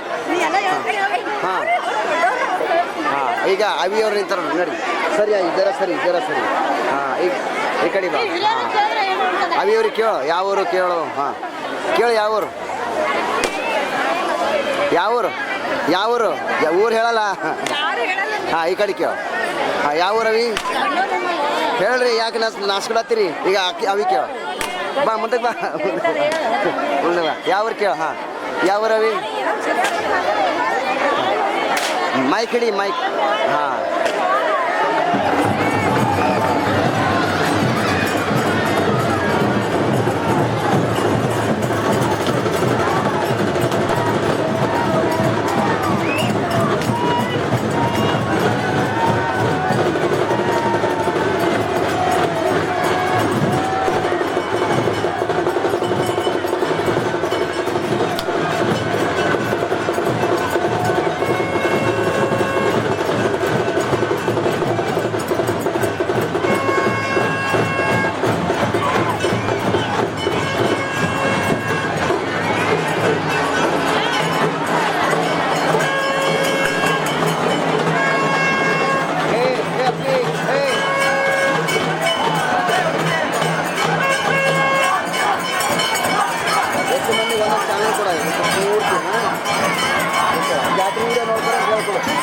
ಹಾಂ ಈಗ ಅವಿಯವ್ರು ನಿಂತಾರ ನೋಡಿ ಸರಿ ಜರ ಸರಿ ಹಾಂ ಈಗ ಈ ಕಡೆ ಬಾ ಅವಿಯವ್ರಿಗೆ ಕೇಳು ಯಾವ ಊರು ಕೇಳು ಹಾಂ ಕೇಳು ಯಾವ ಊರು ಊರು ಹೇಳಲ್ಲ ಹಾಂ ಈ ಕಡೆ ಕೇಳು ಹಾಂ ಯಾವ ಊರು ಅವಿ ಹೇಳ್ರಿ ಯಾಕೆ ನಾಸ್ಕೊಳತ್ತೀರಿ ಈಗ ಅವಿ ಕೇಳು ಬಾ ಮುಂದಕ್ಕೆ ಬಾ ಯಾವ ಊರು ಕೇಳು ಹಾಂ ಯಾವ ಊರು ಅವಿ ಮೈಕ್ ಹಿಡಿ ಮೈಕ್ ಹಾಂ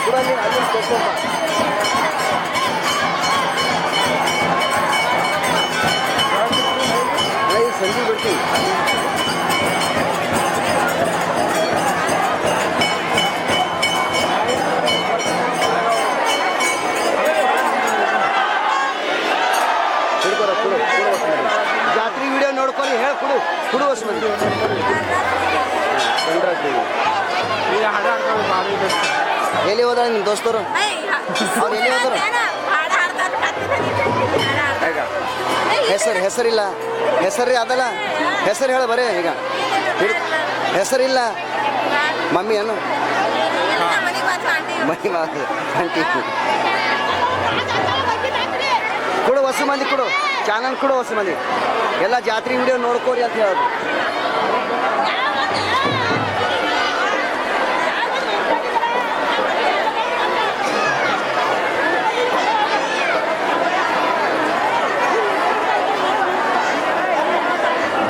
ಕೂಡ ಅಲ್ಲಿ ಕೊಡ್ಸಪ್ಪ. ಈ ಸಂಜೆ ಬಿಡ್ತೀನಿ. ಹಿಡ್ಕೊರ ಕೊಡು ಜಾತ್ರೆ ವಿಡಿಯೋ ನೋಡ್ಕೊಂಡು ಹೇಳಿ ಕೊಡು ಹೊಸ ಮಂದಿ ಈಗ ಹಾಡು ಹಾಡ್ಕೊಂಡು ಭಾರಿ ಬೆಸ್ಟ್. ಎಲ್ಲಿ ಹೋದ ನಿಮ್ಮ ದೋಸ್ತರು ಅವ್ರು ಎಲ್ಲಿ ಹೋದರು ಹೆಸರಿಲ್ಲ ಹೆಸರು ಅದಲ್ಲ ಹೆಸರು ಹೇಳ ಬರೇ ಈಗ ಹೆಸರಿಲ್ಲ ಮಮ್ಮಿ ಅನ್ನು ಮಮ್ಮಿ ಆಂಟಿ ಕೊಡು ಹೊಸ ಮಂದಿ ಕೊಡು ಚಾನಲ್ ಕೊಡು ಹೊಸ ಮಂದಿ ಎಲ್ಲ ಜಾತ್ರೆ ವಿಡಿಯೋ ನೋಡ್ಕೋರಿ ಅಂತ ಹೇಳೋದು